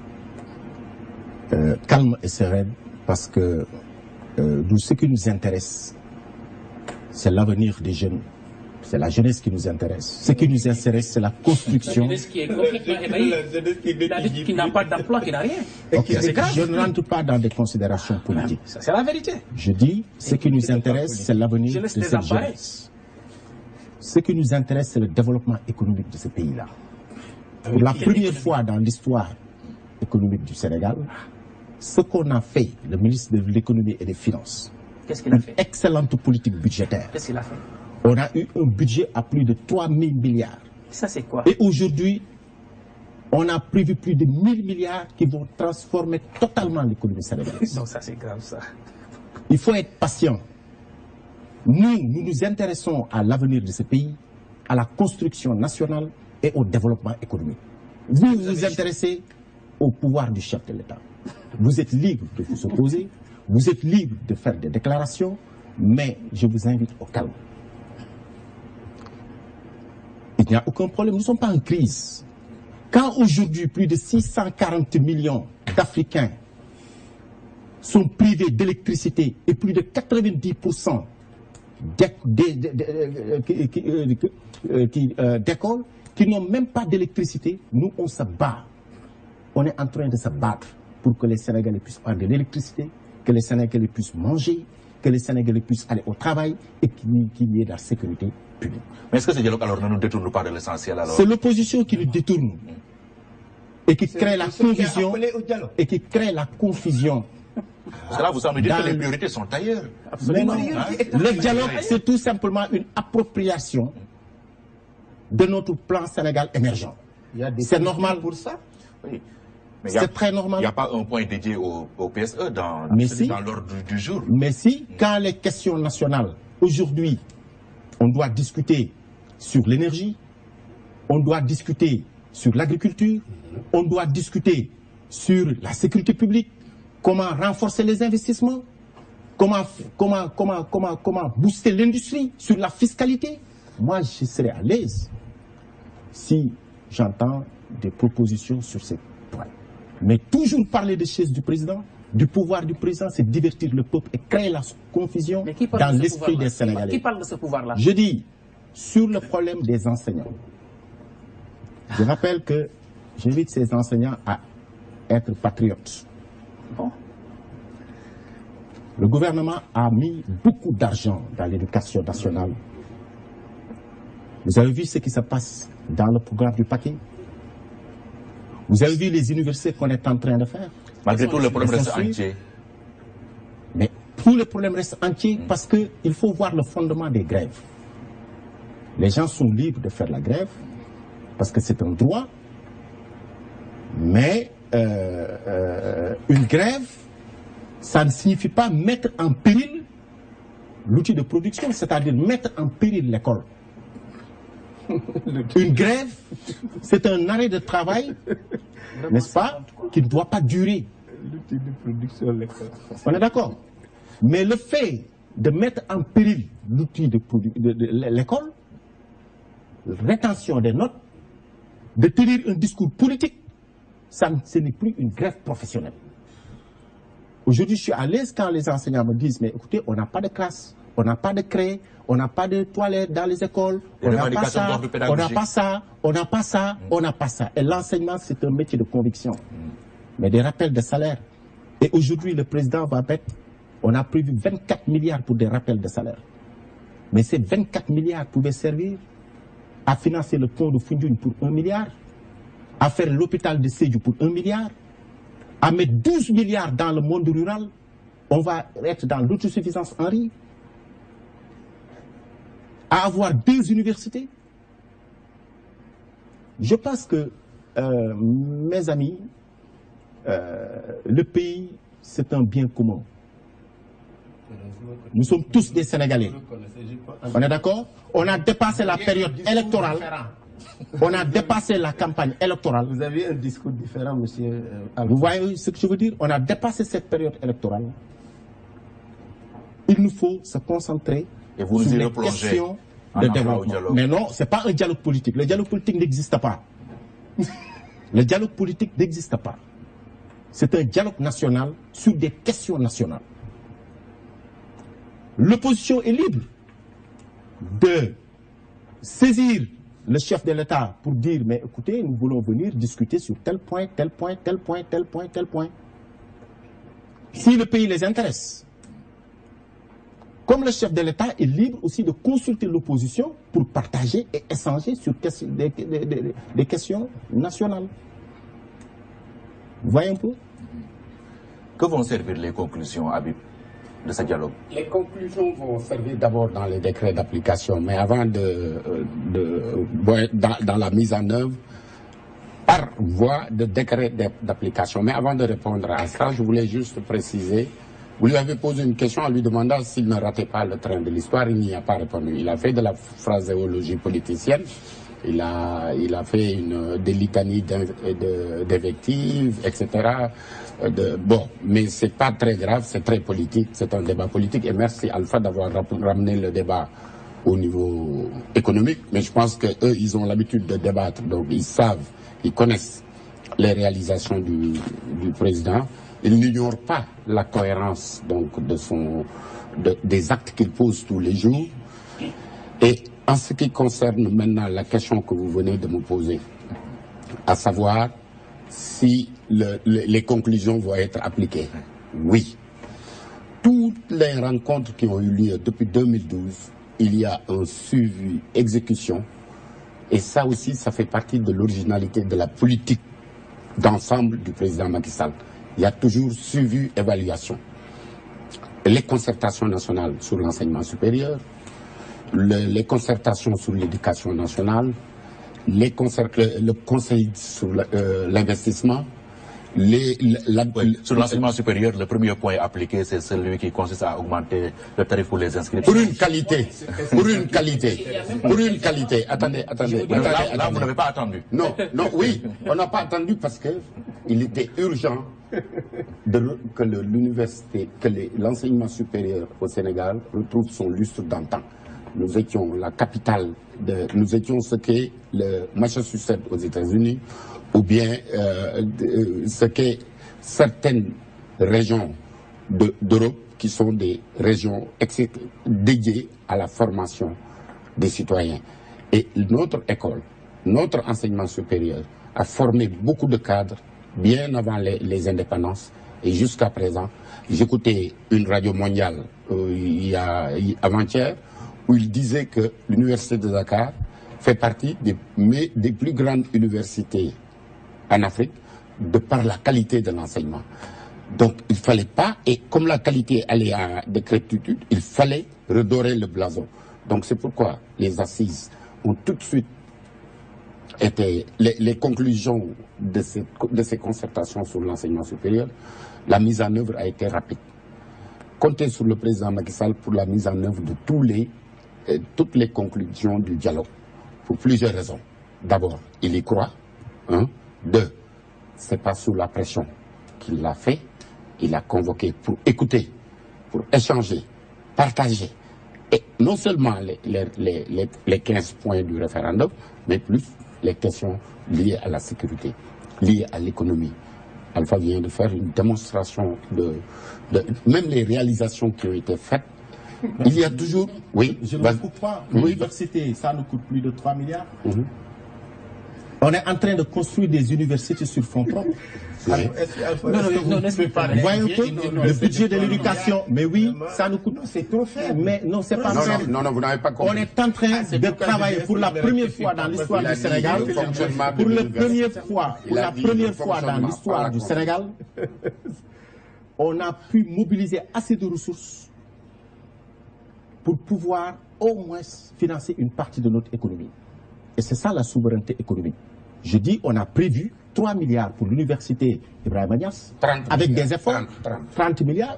Calme et sereine parce que ce qui nous intéresse, c'est l'avenir des jeunes. C'est la jeunesse qui nous intéresse. Ce qui nous intéresse, c'est la construction.
La jeunesse qui est complètement ébahie, qui n'a pas d'emploi, qui n'a rien.
Okay. Je ne rentre pas dans des considérations politiques.
C'est la vérité.
Je dis, ce qui nous intéresse, c'est l'avenir de cette jeunesse. Ce qui nous intéresse, c'est le développement économique de ce pays-là. Pour la première fois dans l'histoire économique du Sénégal, ce qu'on a fait, le ministre de l'économie et des finances,
qu'est-ce qu'il a fait?
Une excellente politique budgétaire.
Qu'est-ce qu'il a fait?
On a eu un budget à plus de 3 000 milliards.
Ça, c'est quoi?
Et aujourd'hui, on a prévu plus de 1 000 milliards qui vont transformer totalement l'économie sénégalaise.
Non, ça, c'est grave, ça.
Il faut être patient. Nous nous intéressons à l'avenir de ce pays, à la construction nationale et au développement économique. Vous vous intéressez au pouvoir du chef de l'État. Vous êtes libre de vous opposer, vous êtes libre de faire des déclarations, mais je vous invite au calme. Il n'y a aucun problème, nous ne sommes pas en crise. Quand aujourd'hui plus de 640 millions d'Africains sont privés d'électricité et plus de 90% d'écoles qui n'ont même pas d'électricité, nous on se bat. On est en train de se battre pour que les Sénégalais puissent avoir de l'électricité, que les Sénégalais puissent manger, que les Sénégalais puissent aller au travail et qu'il y ait de la sécurité publique.
Mais est-ce que ce dialogue alors ne nous détourne pas de l'essentiel alors?
C'est l'opposition qui nous détourne et qui crée la confusion et qui crée la confusion.
Cela vous semble dire que les priorités sont ailleurs.
Absolument. Le dialogue, c'est tout simplement une appropriation de notre plan Sénégal émergent. C'est normal pour ça.
Oui.
C'est très normal.
Il n'y a pas un point dédié au PSE dans l'ordre du jour.
Mais si, quand les questions nationales, aujourd'hui, on doit discuter sur l'énergie, on doit discuter sur l'agriculture, on doit discuter sur la sécurité publique, comment renforcer les investissements, comment booster l'industrie, sur la fiscalité. Moi, je serais à l'aise si j'entends des propositions sur ces points. Mais toujours parler des chaises du président, du pouvoir du président, c'est divertir le peuple et créer la confusion dans l'esprit des Sénégalais.
Qui parle de ce pouvoir-là?
Je dis, sur le problème des enseignants, je rappelle que j'invite ces enseignants à être patriotes.
Bon.
Le gouvernement a mis beaucoup d'argent dans l'éducation nationale. Vous avez vu ce qui se passe dans le programme du paquet? Vous avez vu les universités qu'on est en train de faire?
Malgré tout, le problème reste entier.
Mais tout le problème reste entier parce qu'il faut voir le fondement des grèves. Les gens sont libres de faire la grève parce que c'est un droit. Mais une grève, ça ne signifie pas mettre en péril l'outil de production, c'est-à-dire mettre en péril l'école. Une grève, c'est un arrêt de travail, n'est-ce pas, qui ne doit pas durer.
L'outil de production, l'école.
On est d'accord. Mais le fait de mettre en péril l'outil de l'école, rétention des notes, de tenir un discours politique, ce n'est plus une grève professionnelle. Aujourd'hui, je suis à l'aise quand les enseignants me disent, mais écoutez, on n'a pas de classe, on n'a pas de craie, on n'a pas de toilettes dans les écoles, on n'a pas ça, on n'a pas ça, on n'a pas ça, on n'a pas ça. Et l'enseignement, c'est un métier de conviction. Mais des rappels de salaire. Et aujourd'hui, le président va mettre, on a prévu 24 milliards pour des rappels de salaire. Mais ces 24 milliards pouvaient servir à financer le pont de Foundiougne pour 1 milliard, à faire l'hôpital de Sédhiou pour 1 milliard, à mettre 12 milliards dans le monde rural. On va être dans l'autosuffisance en riz, à avoir 2 universités. Je pense que, mes amis, le pays, c'est un bien commun. Nous sommes tous des Sénégalais. On est d'accord? On a dépassé la période électorale. On a dépassé la campagne électorale.
Vous avez un discours différent, monsieur.
Vous voyez ce que je veux dire? On a dépassé cette période électorale. Il nous faut se concentrer sur les questions de développement. Mais non, ce n'est pas un dialogue politique. Le dialogue politique n'existe pas. Le dialogue politique n'existe pas. C'est un dialogue national sur des questions nationales. L'opposition est libre de saisir le chef de l'État pour dire, mais écoutez, nous voulons venir discuter sur tel point, tel point, tel point, tel point, tel point. Si le pays les intéresse. Comme le chef de l'État est libre aussi de consulter l'opposition pour partager et échanger sur des questions nationales. Vous voyez un peu?
Que vont servir les conclusions, Habib, de ce dialogue?
Les conclusions vont servir d'abord dans les décrets d'application, mais avant dans la mise en œuvre, par voie de décret d'application. Mais avant de répondre à ça, je voulais juste préciser, vous lui avez posé une question en lui demandant s'il ne ratait pas le train de l'histoire, il n'y a pas répondu. Il a fait de la phraséologie politicienne, il a fait des litanies d'invectives, etc. Bon, mais c'est pas très grave, c'est très politique, c'est un débat politique. Et merci Alpha d'avoir ramené le débat au niveau économique. Mais je pense qu'eux, ils ont l'habitude de débattre, donc ils savent, ils connaissent les réalisations du président. Ils n'ignorent pas la cohérence donc des actes qu'il pose tous les jours. Et en ce qui concerne maintenant la question que vous venez de me poser, à savoir si les conclusions vont être appliquées. Oui. Toutes les rencontres qui ont eu lieu depuis 2012, il y a un suivi, exécution. Et ça aussi, ça fait partie de l'originalité de la politique d'ensemble du président Macky Sall. Il y a toujours suivi, évaluation. Les concertations nationales sur l'enseignement supérieur, les concertations sur l'éducation nationale, le conseil sur l'investissement.
Sur l'enseignement supérieur, le premier point appliqué, c'est celui qui consiste à augmenter le tarif pour les inscriptions.
Pour une qualité. Attendez.
Là, vous n'avez pas attendu.
Non, oui, on n'a pas attendu parce qu'il était urgent que l'enseignement supérieur au Sénégal retrouve son lustre d'antan. Nous étions la capitale, nous étions ce qu'est le Massachusetts aux États-Unis, ou bien ce qu'est certaines régions d'Europe qui sont des régions dédiées à la formation des citoyens. Et notre école, notre enseignement supérieur a formé beaucoup de cadres bien avant les indépendances Et jusqu'à présent, j'écoutais une radio mondiale avant-hier où il disait que l'université de Dakar fait partie des plus grandes universités en Afrique de par la qualité de l'enseignement. Donc il ne fallait pas, et comme la qualité allait à décrépitude, il fallait redorer le blason. Donc c'est pourquoi les assises ont tout de suite été les conclusions de ces concertations sur l'enseignement supérieur. La mise en œuvre a été rapide. Comptez sur le président Macky Sall pour la mise en œuvre de toutes les conclusions du dialogue, pour plusieurs raisons. D'abord, il y croit. 2, c'est pas sous la pression qu'il l'a fait. Il a convoqué pour écouter, pour échanger, partager. Et non seulement les 15 points du référendum, mais plus les questions liées à la sécurité, liées à l'économie. Alpha vient de faire une démonstration même les réalisations qui ont été faites. Il y a toujours... Oui,
je ne coupe pas. L'université, ça nous coûte plus de 3 milliards. On est en train de construire des universités sur fonds propres.
Non, n'explique pas.
Voyez un peu le budget de l'éducation. Mais oui, ça nous coûte. C'est trop faible. Mais non, c'est pas faible.
Non, vous n'avez pas compris.
On est en train de travailler pour la première fois dans l'histoire du Sénégal. Pour la première fois dans l'histoire du Sénégal, on a pu mobiliser assez de ressources pour pouvoir au moins financer une partie de notre économie. Et c'est ça la souveraineté économique. Je dis, on a prévu 3 milliards pour l'université Ibrahima Niasse, avec des efforts, 30 milliards.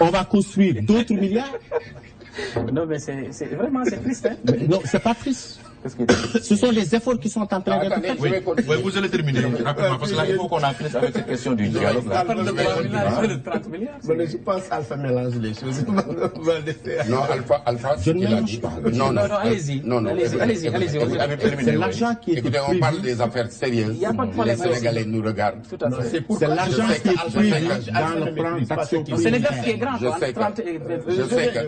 On va construire d'autres milliards.
Non, mais c'est vraiment triste. Hein?
Non, c'est pas triste. Ce sont les efforts qui sont en train d'être faits.
Oui, vous allez terminer rapidement, parce que là, il faut qu'on en finisse avec cette question du dialogue.
Je pense qu'Alpha mélange les choses.
Non, Alpha,
je ne mélange pas.
Non,
allez-y.
C'est l'argent qui est
Écoutez, on parle des affaires sérieuses. Les Sénégalais nous regardent.
C'est l'argent qui est prévu dans le plan d'action.
C'est le gap qui est grand.
Je sais que...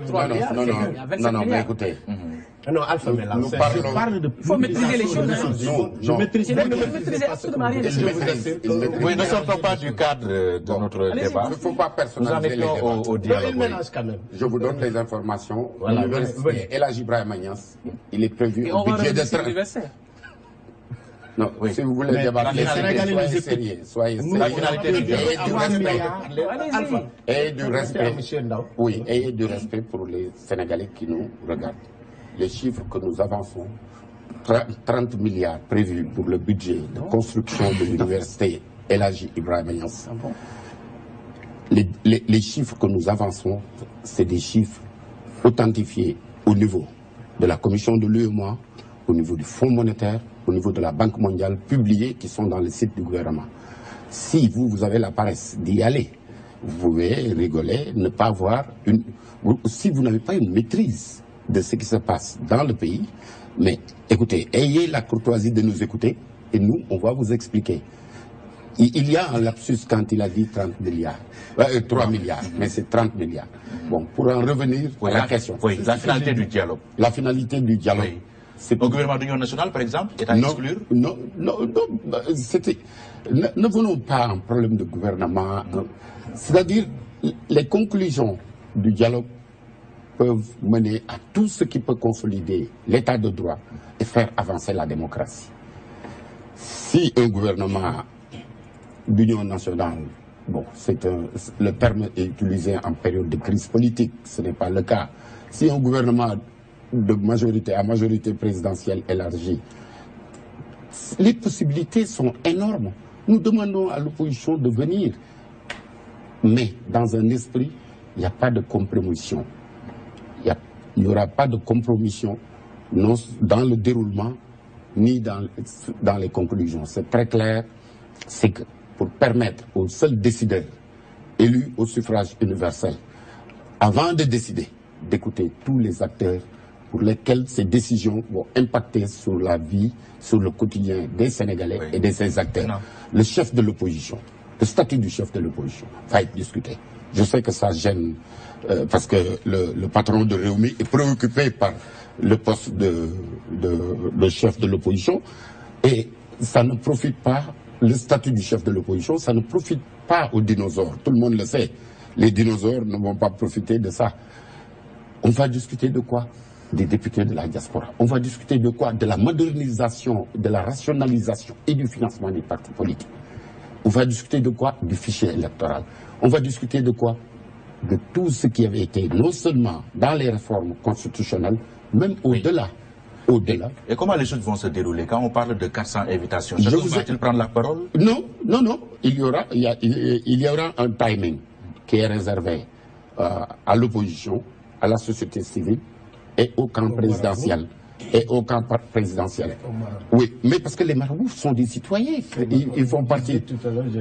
Non, mais écoutez...
Non, Alpha mélange.
Il faut maîtriser les choses.
Je maîtrise
absolument rien.
Oui, ne sortons pas du cadre de notre débat.
Il ne faut pas personnaliser les débats.
Au dialogue.
Je vous donne les informations. L'université El Hadji Ibrahima Niasse, il est prévu un budget de 30. Non, si vous voulez débattre, les Sénégalais, soyez sérieux.
La finalité du
et du respect. Oui, et du respect pour les Sénégalais qui nous regardent. Les chiffres que nous avançons, 30 milliards prévus pour le budget de construction de l'université El Hadji Ibrahima Niasse. Les chiffres que nous avançons, c'est des chiffres authentifiés au niveau de la commission de l'UEMOA, au niveau du Fonds monétaire, au niveau de la Banque mondiale, publiés qui sont dans le site du gouvernement. Si vous avez la paresse d'y aller, vous pouvez rigoler, ne pas avoir si vous n'avez pas une maîtrise de ce qui se passe dans le pays, mais écoutez, ayez la courtoisie de nous écouter et nous, on va vous expliquer. Il y a un lapsus quand il a dit 30 milliards, 3 milliards, mais c'est 30 milliards. Bon, pour en revenir à la question.
Oui, la finalité du dialogue.
La finalité du dialogue.
Oui. Au gouvernement d'union nationale, par exemple, est à exclure?
Non, c'était... Ne venons pas un problème de gouvernement. C'est-à-dire, les conclusions du dialogue peuvent mener à tout ce qui peut consolider l'état de droit et faire avancer la démocratie. Si un gouvernement d'union nationale, bon, le terme est utilisé en période de crise politique, ce n'est pas le cas. Si un gouvernement de majorité à majorité présidentielle élargie, les possibilités sont énormes. Nous demandons à l'opposition de venir, mais dans un esprit, il n'y a pas de compromission. Il n'y aura pas de compromission dans le déroulement ni dans les conclusions. C'est très clair, c'est que pour permettre aux seuls décideurs élus au suffrage universel, avant de décider, d'écouter tous les acteurs pour lesquels ces décisions vont impacter sur la vie, sur le quotidien des Sénégalais et de ces acteurs. Non. Le chef de l'opposition, le statut du chef de l'opposition va être discuté. Je sais que ça gêne parce que le patron de Réumi est préoccupé par le poste de chef de l'opposition et ça ne profite pas le statut du chef de l'opposition, ça ne profite pas aux dinosaures. Tout le monde le sait. Les dinosaures ne vont pas profiter de ça. On va discuter de quoi? Des députés de la diaspora. On va discuter de quoi? De la modernisation, de la rationalisation et du financement des partis politiques. On va discuter de quoi? Du fichier électoral. On va discuter de quoi? De tout ce qui avait été, non seulement dans les réformes constitutionnelles, même au-delà. Au-delà.
Et comment les choses vont se dérouler quand on parle de 400 invitations? Chacun va-t-il prendre la parole?
Non, non, non. Il y aura un timing qui est réservé à l'opposition, à la société civile et au camp présidentiel. Et au camp présidentiel. Oui, mais parce que les marabouts sont des citoyens. Ils font partie.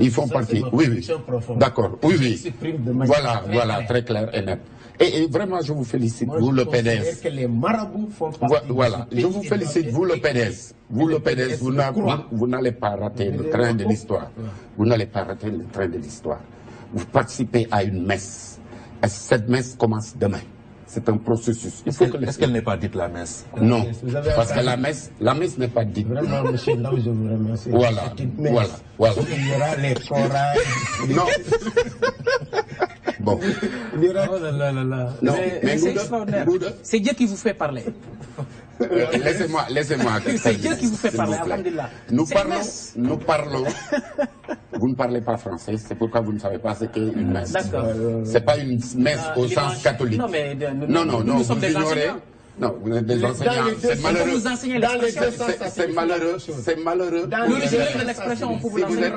Ils font partie. Oui, oui. D'accord. Oui, oui. Voilà, voilà, très clair et net. Et vraiment, je vous félicite, vous le PDS.
Que les marabouts font partie.
Voilà, je vous félicite, vous le PDS. Vous le PDS, vous n'allez pas rater le train de l'histoire. Vous n'allez pas rater le train de l'histoire. Vous participez à une messe. Et cette messe commence demain. C'est un processus.
Est-ce qu'elle n'est pas dite la messe?
Non, parce que la messe n'est pas dite.
Vraiment, monsieur, là où je vous remercie.
Voilà, voilà.
Il y aura les chorales.
Non. Bon.
Il y aura...
Oh là là là là.
Non,
mais c'est extraordinaire. C'est Dieu qui vous fait parler.
Laissez-moi.
C'est Dieu qui vous fait parler, alhamdulillah.
Nous parlons. Vous ne parlez pas français, c'est pourquoi vous ne savez pas ce qu'est une messe.
D'accord.
C'est pas une messe au sens catholique.
Non, mais
non,
nous sommes
vous
des
ignorez.
enseignants.
Non, vous êtes des enseignants. C'est malheureux.
Vous enseignez l'expression.
C'est malheureux. C'est malheureux.
L'origine de l'expression, on peut vous l'enseigner.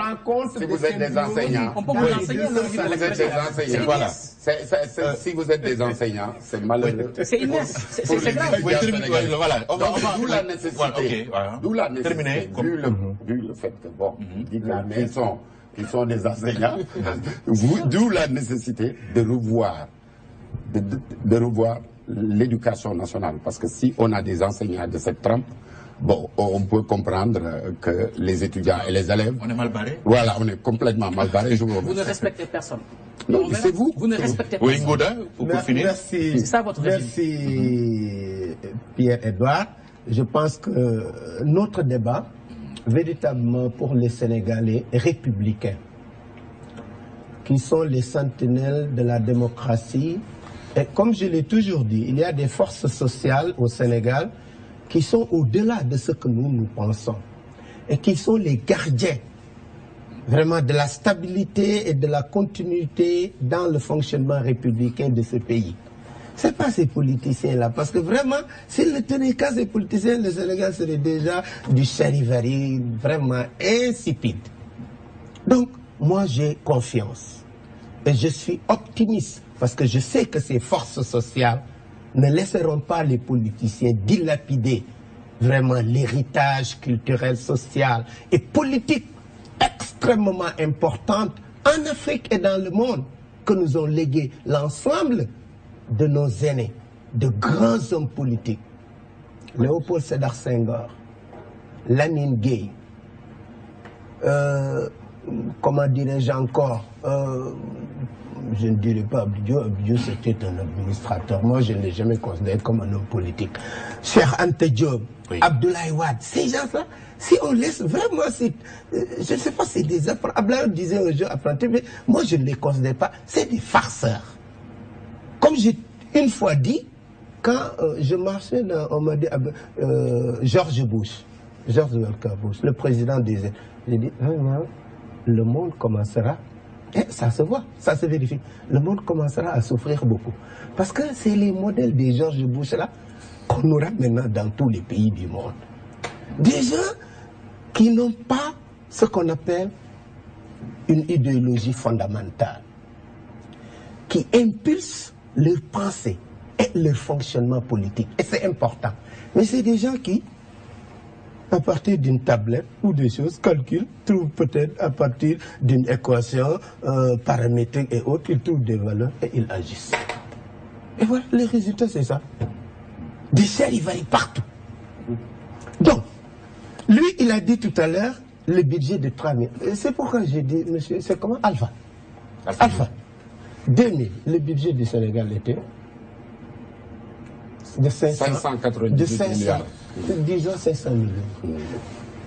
Si vous êtes des enseignants.
On peut vous l'enseigner, l'origine de l'expression.
Voilà. Si vous êtes des enseignants, c'est malheureux.
C'est immense. C'est grave.
Voilà.
D'où la nécessité. D'où la nécessité. Vu le fait que, bon, ils sont des enseignants. D'où la nécessité de revoir l'éducation nationale. Parce que si on a des enseignants de cette trempe, bon, on peut comprendre que les étudiants et les élèves...
On est mal barré.
Voilà, on est complètement mal barré.
Vous ne respectez personne.
Non, c'est vous.
Vous ne respectez
Oui,
personne.
Ngouda, pour finir.
Merci.
C'est ça votre régime.
Merci, Pierre-Edouard. Je pense que notre débat, véritablement pour les Sénégalais républicains, qui sont les sentinelles de la démocratie, et comme je l'ai toujours dit, il y a des forces sociales au Sénégal qui sont au-delà de ce que nous pensons et qui sont les gardiens vraiment de la stabilité et de la continuité dans le fonctionnement républicain de ce pays. Ce n'est pas ces politiciens-là, parce que vraiment, s'ils ne tenaient qu'à ces politiciens, le Sénégal serait déjà du charivari vraiment insipide. Donc, moi j'ai confiance et je suis optimiste. Parce que je sais que ces forces sociales ne laisseront pas les politiciens dilapider vraiment l'héritage culturel, social et politique extrêmement importante en Afrique et dans le monde que nous ont légué l'ensemble de nos aînés, de grands hommes politiques. Léopold Sédar Senghor, Lamine Gueye, comment dirais-je encore, je ne dirais pas Abdou Diop, c'était un administrateur. Moi, je ne l'ai jamais considéré comme un homme politique. Cheikh Anta Diop, oui. Abdoulaye Wade, ces gens-là, si on laisse vraiment, je ne sais pas, c'est des apprentis. Abdoulaye disait un jour apprentis, mais moi, je ne les considère pas. C'est des farceurs. Comme j'ai une fois dit, quand je marchais, on m'a dit George Bush, George Walker Bush, le président des États, j'ai dit, vraiment, le monde commencera. Et ça se voit, ça se vérifie. Le monde commencera à souffrir beaucoup. Parce que c'est les modèles des George Bush là qu'on aura maintenant dans tous les pays du monde. Des gens qui n'ont pas ce qu'on appelle une idéologie fondamentale, qui impulse leur pensée et leur fonctionnement politique. Et c'est important. Mais c'est des gens qui, à partir d'une tablette ou des choses, calculent, trouvent peut-être à partir d'une équation paramétrique et autres, ils trouvent des valeurs et ils agissent. Et voilà, le résultat c'est ça. Des charivari partout. Donc, lui, il a dit tout à l'heure, le budget de 3 000. C'est pourquoi j'ai dit, monsieur, c'est comment Alpha. 2000, le budget du Sénégal était de 598 milliards. Disons 500 millions.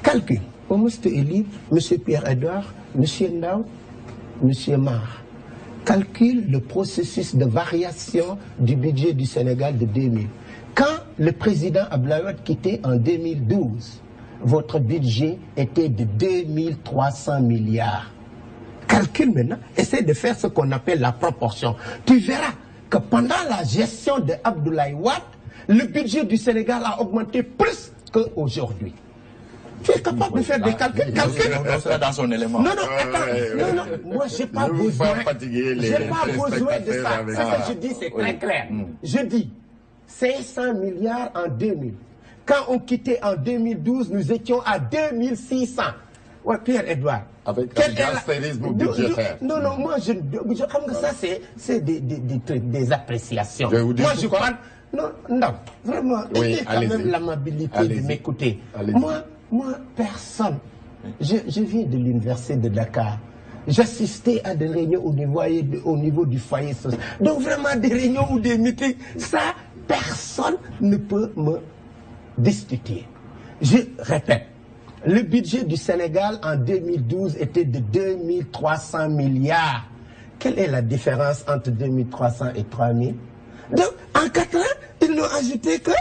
Calcul. Auguste Elie, M. Pierre-Edouard, M. Ndao, M. Mar calculent le processus de variation du budget du Sénégal de 2000. Quand le président Abdoulaye Wade quittait en 2012, votre budget était de 2300 milliards. Calcule maintenant, essaie de faire ce qu'on appelle la proportion. Tu verras que pendant la gestion de Abdoulaye Wade, le budget du Sénégal a augmenté plus qu'aujourd'hui. Tu es capable de faire des calculs.
On sera dans son élément.
Non, non, attends. Non, moi, j'ai pas besoin. J'ai pas besoin de ça. Ce que je dis, c'est très clair. Je dis 500 milliards en 2000. Quand on quittait en 2012, nous étions à 2600. Ouais, Pierre-Edouard.
Avec l'astérisme budgétaire.
Non, non, moi, je comme que ça, c'est des appréciations.
Je vais vous dire
moi, je parle. Non, vraiment, ayez quand même l'amabilité de m'écouter. Moi, personne. Je viens de l'université de Dakar. J'assistais à des réunions au niveau du foyer social. Donc vraiment des réunions ou des meetings, ça, personne ne peut me destituer. Je répète, le budget du Sénégal en 2012 était de 2300 milliards. Quelle est la différence entre 2300 et 3000? Donc, en 4 ans, ils n'ont ajouté que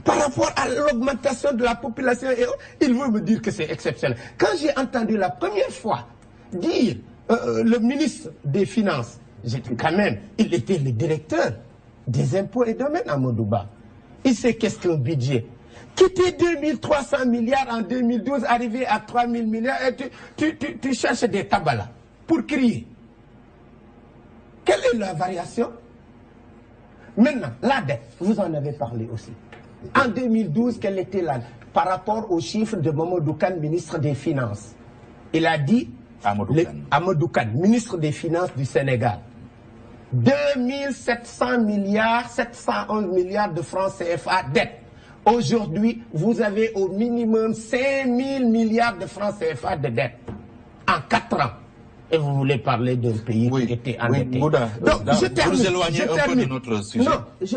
par rapport à l'augmentation de la population et ils veulent me dire que c'est exceptionnel. Quand j'ai entendu la première fois dire le ministre des Finances, quand même, il était le directeur des impôts et domaines à Modouba. Il sait qu'est-ce qu'un budget. Quitter 2300 milliards en 2012, arriver à 3000 milliards, et tu cherches des tabalas pour crier. Quelle est la variation? Maintenant, la dette, vous en avez parlé aussi. En 2012, quelle était la dette par rapport aux chiffres de Mamadou Kane, ministre des Finances? Il a dit, Amadou Kane, ministre des Finances du Sénégal, 2700 milliards, 711 milliards de francs CFA dette. Aujourd'hui, vous avez au minimum 5000 milliards de francs CFA de dette en 4 ans. Et vous voulez parler d'un pays qui était endetté.
Donc,
je termine.
Vous éloignez un peu de notre sujet.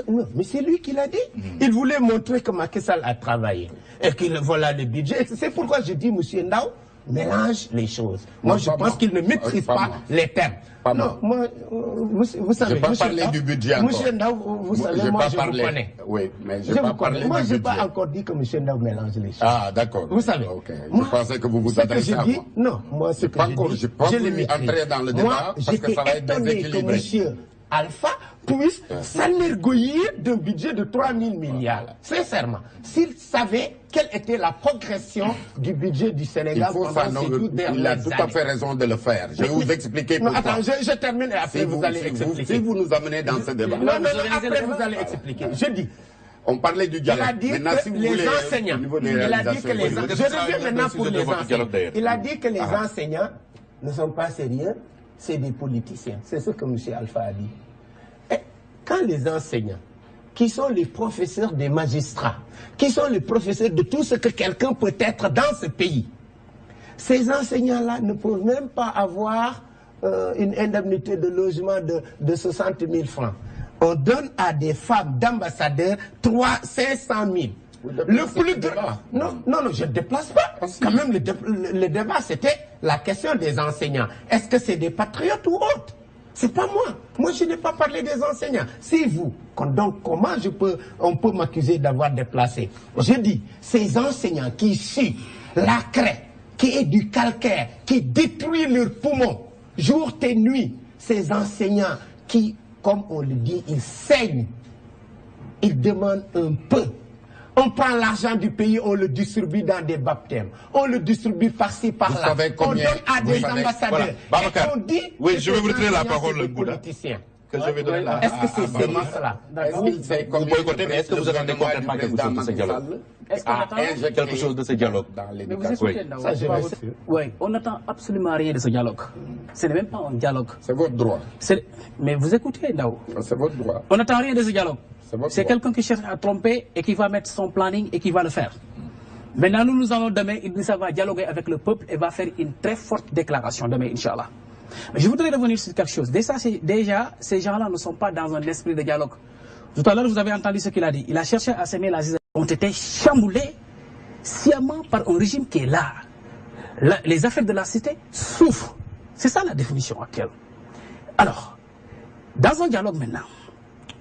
Non, mais c'est lui qui l'a dit. Il voulait montrer que Macky Sall a travaillé. Et qu'il voilà le budget. C'est pourquoi je dis, M. Ndao mélange les choses. Moi, je pense qu'il ne maîtrise pas les termes. Non, moi, vous savez,
je n'ai pas parlé du budget encore.
Monsieur Ndao, vous savez, moi, je vous connais.
Oui, mais je n'ai pas parlé du budget.
Moi, je n'ai pas encore dit que M. Ndao mélange les choses.
Ah, d'accord.
Vous savez.
Okay. Je pensais que vous vous adressez à moi.
Non, moi, ce que je dis,
je l'ai entrer dans le débat
moi,
parce que ça va être déséquilibré.
Que M. Alpha puisse s'enorgueillir d'un budget de 3000 milliards. Sincèrement, s'il savait quelle était la progression du budget du Sénégal pendant ces 12 dernières années.
Il a tout à fait raison de le faire. Je vais vous expliquer pourquoi.
Attends, je termine et après vous allez expliquer.
Si vous nous amenez dans ce débat.
Non, après vous allez expliquer. Je dis.
On parlait du dialogue.
Il a dit que les enseignants. Il a dit que les enseignants. Je reviens maintenant pour les enseignants. Il a dit que les enseignants ne sont pas sérieux. C'est des politiciens. C'est ce que M. Alpha a dit. Et quand les enseignants, qui sont les professeurs des magistrats, qui sont les professeurs de tout ce que quelqu'un peut être dans ce pays, ces enseignants-là ne peuvent même pas avoir une indemnité de logement de 60 000 francs. On donne à des femmes d'ambassadeurs 500 000. Le plus grand. Non, je ne déplace pas. Quand même, le débat, c'était la question des enseignants. Est-ce que c'est des patriotes ou autres? C'est pas moi. Moi, je n'ai pas parlé des enseignants. C'est vous. Donc, comment on peut m'accuser d'avoir déplacé? Je dis, ces enseignants qui suent la craie, qui est du calcaire, qui détruit leurs poumons, jour et nuit, ces enseignants qui, comme on le dit, ils saignent, ils demandent un peu. On prend l'argent du pays, on le distribue dans des baptêmes. On le distribue par-ci, par-là. On donne à des ambassadeurs.
Voilà.
Et on dit
oui, je vais vous retirer la parole,
le politicien.
Que je vais donner la
Est-ce que c'est sérieux cela?
Vous boycottez, mais est-ce que vous attendez concrètement quelque chose de ce dialogue?
Est-ce qu'on attend
quelque chose de ce dialogue?
Mais vous écoutez, oui, on n'attend absolument rien de ce dialogue. Ce n'est même pas un dialogue.
C'est votre droit.
Mais vous écoutez, Ndao.
C'est votre droit.
On n'attend rien de ce dialogue. C'est quelqu'un qui cherche à tromper et qui va mettre son planning et qui va le faire. Maintenant, nous allons demain, Idrissa va dialoguer avec le peuple et va faire une très forte déclaration demain, Inch'Allah. Mais je voudrais revenir sur quelque chose. Déjà, ces gens-là ne sont pas dans un esprit de dialogue. Tout à l'heure, vous avez entendu ce qu'il a dit. Il a cherché à s'aimer la zizanie. Ont été chamboulés sciemment par un régime qui est là. les affaires de la cité souffrent. C'est ça la définition actuelle. Alors, dans un dialogue maintenant,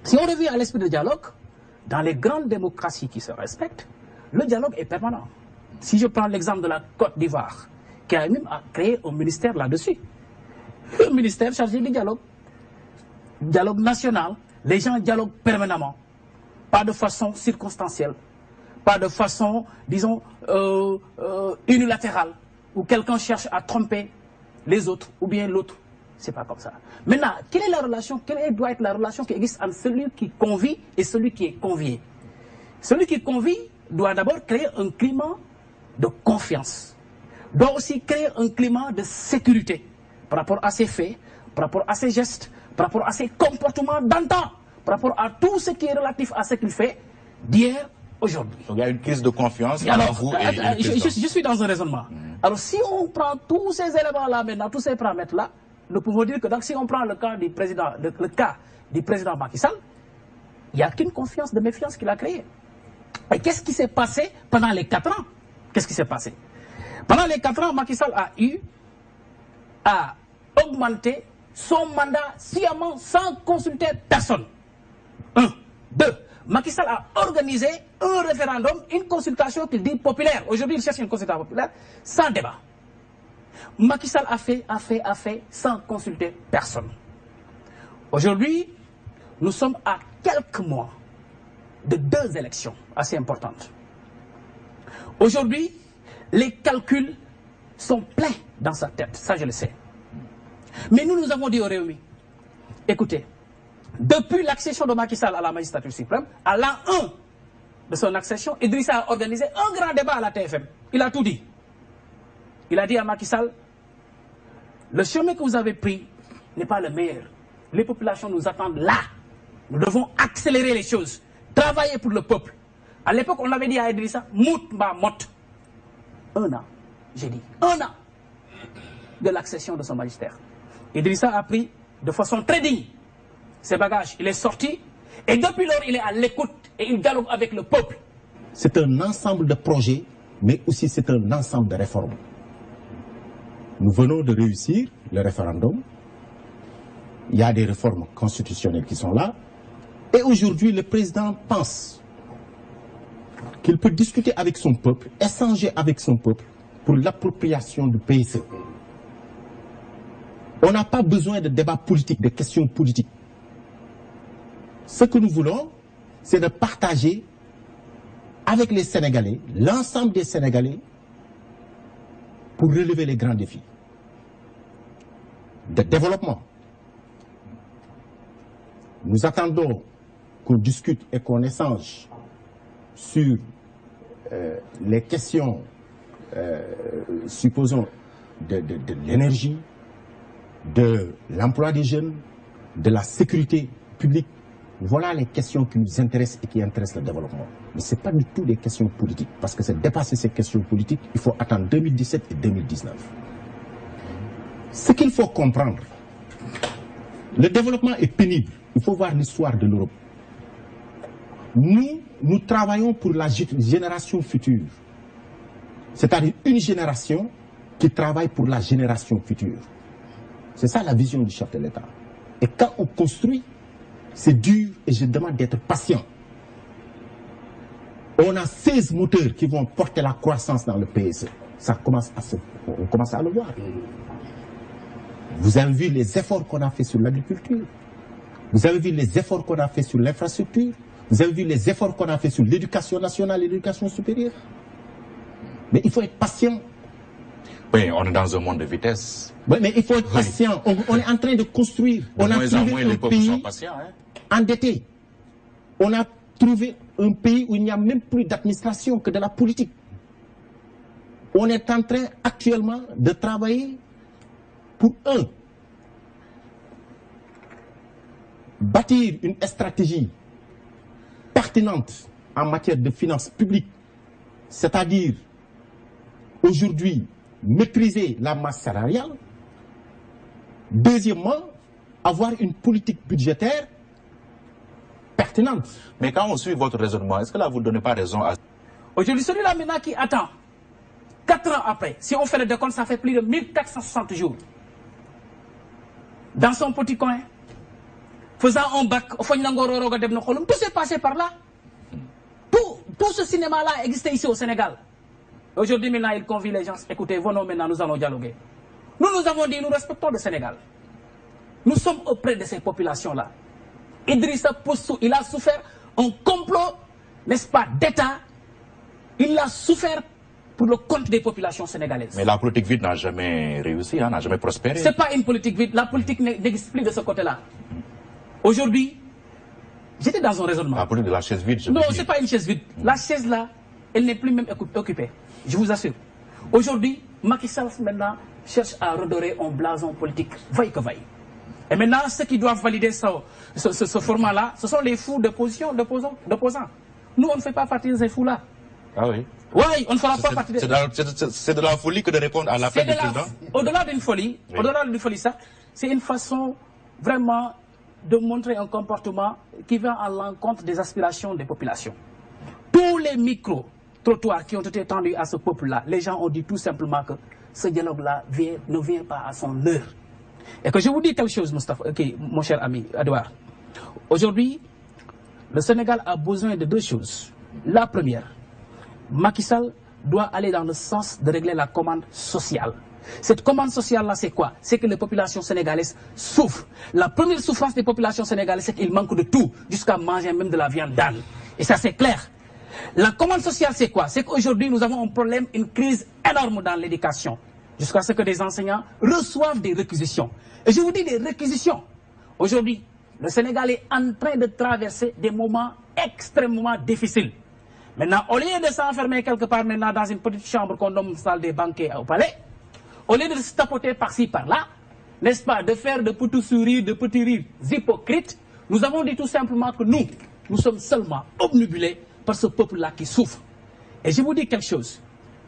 si on revient à l'esprit de dialogue, dans les grandes démocraties qui se respectent, le dialogue est permanent. Si je prends l'exemple de la Côte d'Ivoire, qui a même créé un ministère là-dessus, le ministère chargé du dialogue, dialogue national, les gens dialoguent permanemment, pas de façon circonstancielle, pas de façon, disons, unilatérale, où quelqu'un cherche à tromper les autres ou bien l'autre. C'est pas comme ça. Maintenant, quelle est la relation, doit être la relation qui existe entre celui qui convie et celui qui est convié? Celui qui convie doit d'abord créer un climat de confiance, doit aussi créer un climat de sécurité par rapport à ses faits, par rapport à ses gestes, par rapport à ses comportements d'antan, par rapport à tout ce qui est relatif à ce qu'il fait d'hier, aujourd'hui.
Donc il y a une crise de confiance
alors,
entre vous
je suis dans un raisonnement. Alors si on prend tous ces éléments-là maintenant, tous ces paramètres-là, nous pouvons dire que donc, si on prend le cas du président Macky Sall, il n'y a qu'une confiance de méfiance qu'il a créée. Et qu'est-ce qui s'est passé pendant les 4 ans? Qu'est-ce qui s'est passé? Pendant les 4 ans, Macky Sall a augmenté son mandat sciemment sans consulter personne. 1. 2. Macky Sall a organisé un référendum, une consultation qu'il dit populaire. Aujourd'hui, il cherche une consultation populaire sans débat. Macky Sall a fait sans consulter personne. Aujourd'hui, nous sommes à quelques mois de 2 élections assez importantes. Aujourd'hui, les calculs sont pleins dans sa tête, ça je le sais. Mais nous avons dit au Réumi, écoutez, depuis l'accession de Macky Sall à la magistrature suprême, à l'an 1 de son accession, Idrissa a organisé un grand débat à la TFM. Il a tout dit. Il a dit à Macky Sall, le chemin que vous avez pris n'est pas le meilleur. Les populations nous attendent là. Nous devons accélérer les choses, travailler pour le peuple. À l'époque, on avait dit à Idrissa, mout ma mot. 1 an, j'ai dit, 1 an de l'accession de son magistère. Idrissa a pris de façon très digne ses bagages. Il est sorti et depuis lors, il est à l'écoute et il dialogue avec le peuple.
C'est un ensemble de projets, mais aussi c'est un ensemble de réformes. Nous venons de réussir le référendum. Il y a des réformes constitutionnelles qui sont là. Et aujourd'hui, le président pense qu'il peut discuter avec son peuple, échanger avec son peuple pour l'appropriation du PSE. On n'a pas besoin de débats politiques, de questions politiques. Ce que nous voulons, c'est de partager avec les Sénégalais, l'ensemble des Sénégalais, pour relever les grands défis de développement. Nous attendons qu'on discute et qu'on échange sur les questions, supposons, de l'énergie, de l'emploi des jeunes, de la sécurité publique. Voilà les questions qui nous intéressent et qui intéressent le développement. Mais ce n'est pas du tout des questions politiques. Parce que c'est dépasser ces questions politiques, il faut attendre 2017 et 2019. Ce qu'il faut comprendre, le développement est pénible. Il faut voir l'histoire de l'Europe. Nous travaillons pour la génération future. C'est-à-dire une génération qui travaille pour la génération future. C'est ça la vision du chef de l'État. Et quand on construit, c'est dur et je demande d'être patient. On a 16 moteurs qui vont porter la croissance dans le PSE. On commence à le voir. Vous avez vu les efforts qu'on a fait sur l'agriculture. Vous avez vu les efforts qu'on a fait sur l'infrastructure. Vous avez vu les efforts qu'on a fait sur l'éducation nationale et l'éducation supérieure. Mais il faut être patient.
Oui, on est dans un monde de vitesse.
Oui, mais il faut être patient. On est en train de construire. On a trouvé un pays endetté. On a trouvé un pays où il n'y a même plus d'administration que de la politique. On est en train actuellement de travailler pour bâtir une stratégie pertinente en matière de finances publiques, c'est-à-dire aujourd'hui maîtriser la masse salariale. Deuxièmement, avoir une politique budgétaire pertinente.
Mais quand on suit votre raisonnement, est-ce que là vous ne donnez pas raison à...
Aujourd'hui, celui-là maintenant qui attend 4 ans après, si on fait le décompte, ça fait plus de 1460 jours. Dans son petit coin, faisant un bac, tout s'est passé par là. Tout ce cinéma-là existait ici au Sénégal. Aujourd'hui, maintenant, il convie les gens. Écoutez, venons maintenant, nous allons dialoguer. Nous avons dit, nous respectons le Sénégal. Nous sommes auprès de ces populations-là. Idrissa Poussou, il a souffert un complot, n'est-ce pas, d'État. Il a souffert pour le compte des populations sénégalaises.
Mais la politique vide n'a jamais réussi, n'a jamais prospéré.
Ce n'est pas une politique vide. La politique n'existe plus de ce côté-là. Aujourd'hui, j'étais dans un raisonnement.
La politique de la chaise vide,
non, ce n'est pas une chaise vide. La chaise là, elle n'est plus même occupée. Je vous assure. Aujourd'hui, Macky Sall maintenant cherche à redorer un blason politique, vaille que vaille. Et maintenant, ceux qui doivent valider ce format-là, ce sont les fous d'opposants. Nous, on ne fait pas partie de ces fous-là.
Ah oui.
Oui, on ne fera pas partie de...
C'est de la folie que de répondre à l'appel du président.
Au-delà d'une folie, ça, c'est une façon vraiment de montrer un comportement qui va à l'encontre des aspirations des populations. Tous les micro-trottoirs qui ont été tendus à ce peuple-là, les gens ont dit tout simplement que ce dialogue-là ne vient pas à son heure. Et que je vous dis quelque chose, mon cher ami Edouard. Aujourd'hui, le Sénégal a besoin de 2 choses. La première, Macky Sall doit aller dans le sens de régler la commande sociale. Cette commande sociale-là, c'est quoi? C'est que les populations sénégalaises souffrent. La première souffrance des populations sénégalaises, c'est qu'ils manquent de tout, jusqu'à manger même de la viande d'âne. Et ça, c'est clair. La commande sociale, c'est quoi? C'est qu'aujourd'hui, nous avons un problème, une crise énorme dans l'éducation, jusqu'à ce que des enseignants reçoivent des réquisitions. Et je vous dis des réquisitions. Aujourd'hui, le Sénégal est en train de traverser des moments extrêmement difficiles. Maintenant, au lieu de s'enfermer quelque part maintenant dans une petite chambre qu'on nomme salle des banquets au palais, au lieu de se tapoter par-ci, par-là, n'est-ce pas, de faire de petits sourires, de petits rires hypocrites, nous avons dit tout simplement que nous sommes seulement obnubilés par ce peuple-là qui souffre. Et je vous dis quelque chose.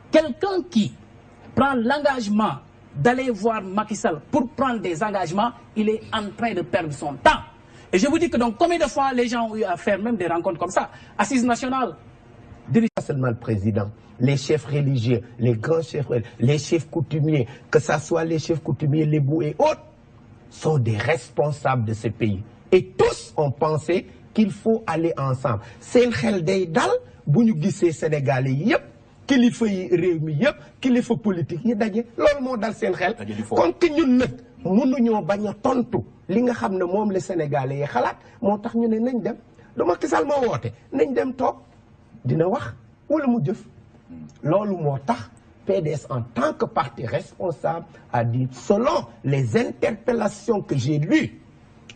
Quelqu'un qui prend l'engagement d'aller voir Macky Sall pour prendre des engagements, il est en train de perdre son temps. Et je vous dis que donc, combien de fois les gens ont eu à faire même des rencontres comme ça, assises nationales,
pas seulement le président, les chefs religieux, les grands chefs, les chefs coutumiers, que ce soit les chefs coutumiers, les bouts et autres, sont des responsables de ce pays. Et tous ont pensé qu'il faut aller ensemble. C'est le xel day dal, bu ñu gisee Sénégalais yépp, kilifa yi réew mi yépp, kilifa politique yi daje, loolu moo dal seen xel. Kon que ñun nag mënuñoo bañ a tontu li nga xam ne moom la Sénégalais yi xalaat, moo tax ñu ne nañ dem. Du Macky Sall moo woote, nañ dem toog. Dina wax wala mu jëf loolu moo tax PDS en tant que parti responsable a dit selon les interpellations que j'ai lues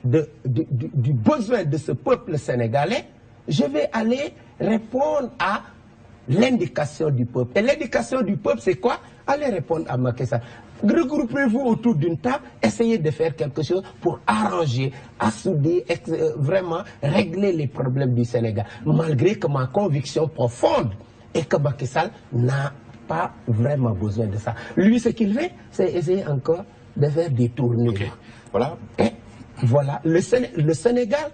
du besoin de ce peuple sénégalais, je vais aller répondre à l'indication du peuple. Et l'indication du peuple, c'est quoi? Allez répondre à Macky Sall. Regroupez-vous autour d'une table, essayez de faire quelque chose pour arranger, assouder, vraiment régler les problèmes du Sénégal. Malgré que ma conviction profonde est que Macky Sall n'a pas vraiment besoin de ça. Lui, ce qu'il fait, c'est essayer encore de faire des tournées.
Okay. Voilà.
Et voilà, le Sénégal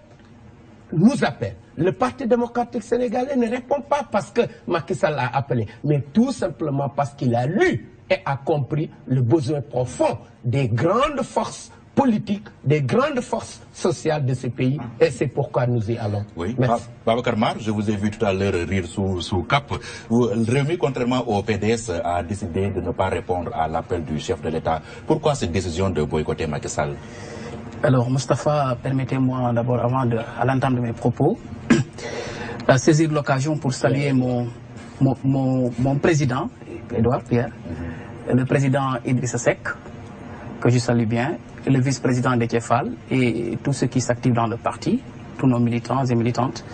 nous appelle. Le Parti démocratique sénégalais ne répond pas parce que Macky Sall l'a appelé, mais tout simplement parce qu'il a lu et a compris le besoin profond des grandes forces politiques, des grandes forces sociales de ce pays. Et c'est pourquoi nous y allons.
Oui.
Merci.
Babacar Mar, je vous ai vu tout à l'heure rire sous cap. Réumi, contrairement au PDS, a décidé de ne pas répondre à l'appel du chef de l'État. Pourquoi cette décision de boycotter Macky Sall?
Alors, Moustapha, permettez-moi d'abord, à l'entame de mes propos, saisir l'occasion pour saluer mon président, Edouard Pierre, le président Idrissa Seck, que je salue bien, le vice-président Déthié Fall et tous ceux qui s'activent dans le parti, tous nos militants et militantes.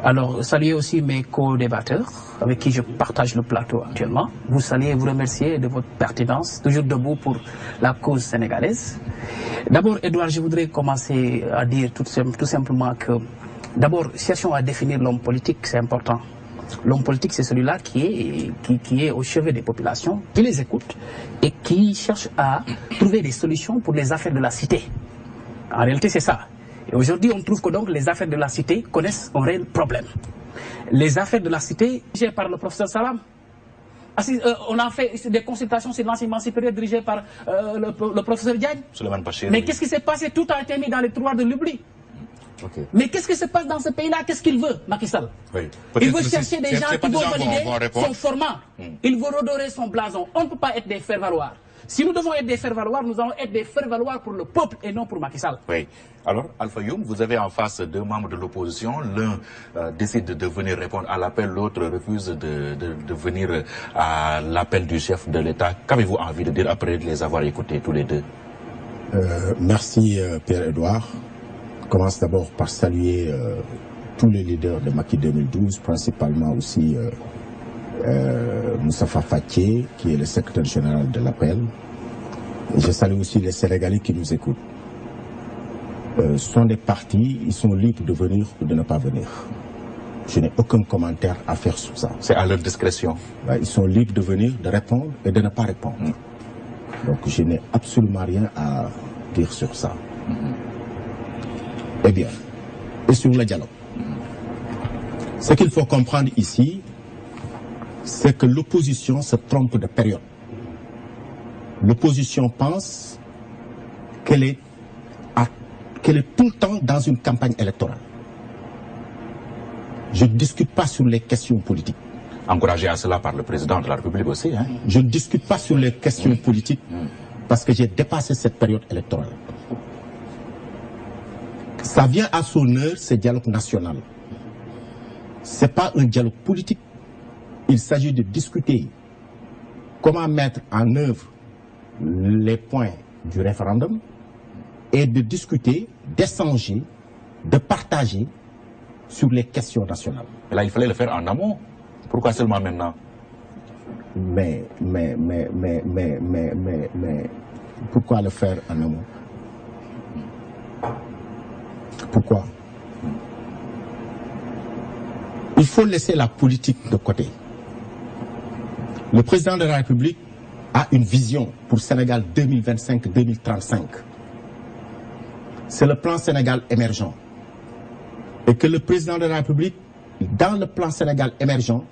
Alors, saluer aussi mes co-débatteurs avec qui je partage le plateau actuellement. Vous saluer et vous remercier de votre pertinence, toujours debout pour la cause sénégalaise. D'abord, Edouard, je voudrais commencer à dire tout simplement que, d'abord, cherchons à définir l'homme politique, c'est important. L'homme politique, c'est celui-là qui est au chevet des populations, qui les écoute et qui cherche à trouver des solutions pour les affaires de la cité. En réalité, c'est ça. Et aujourd'hui, on trouve que donc les affaires de la cité connaissent un réel problème. Les affaires de la cité, gérées par le professeur Salam, on a fait des consultations sur l'enseignement supérieur dirigé par le professeur Diagne. Mais qu'est-ce qui s'est passé? Tout a été mis dans les tiroirs de l'oubli. Okay. Mais qu'est-ce qui se passe dans ce pays-là? Qu'est-ce qu'il veut, Macky Sall?
Oui.
Il veut chercher des gens qui vont valider son format. Il veut redorer son blason. On ne peut pas être des faire-valoir. Si nous devons être des faire-valoir, nous allons être des faire-valoir pour le peuple et non pour Macky Sall.
Oui. Alors, Alpha Youm, vous avez en face deux membres de l'opposition. L'un décide de venir répondre à l'appel, l'autre refuse de venir à l'appel du chef de l'État. Qu'avez-vous envie de dire après de les avoir écoutés tous les deux?
Merci Pierre-Edouard. Je commence d'abord par saluer tous les leaders de Macky 2012, principalement aussi Moustapha Faké, qui est le secrétaire général de l'appel. Je salue aussi les Sénégalais qui nous écoutent. Ce sont des partis, ils sont libres de venir ou de ne pas venir. Je n'ai aucun commentaire à faire sur ça.
C'est à leur discrétion.
Ils sont libres de venir, de répondre et de ne pas répondre. Donc je n'ai absolument rien à dire sur ça. Eh bien, et sur le dialogue. Ce qu'il faut comprendre ici, c'est que l'opposition se trompe de période. L'opposition pense qu'elle est tout le temps dans une campagne électorale. Je ne discute pas sur les questions politiques.
Encouragé à cela par le président de la République aussi. Hein?
Je ne discute pas sur les questions politiques parce que j'ai dépassé cette période électorale. Ça vient à son heure, ce dialogue national. Ce n'est pas un dialogue politique. Il s'agit de discuter comment mettre en œuvre les points du référendum et de discuter, d'échanger, de partager sur les questions nationales.
Mais là, il fallait le faire en amont. Pourquoi seulement maintenant?
Mais pourquoi le faire en amont? Pourquoi? Il faut laisser la politique de côté. Le président de la République a une vision pour Sénégal 2025-2035. C'est le plan Sénégal émergent. Et que le président de la République, dans le plan Sénégal émergent,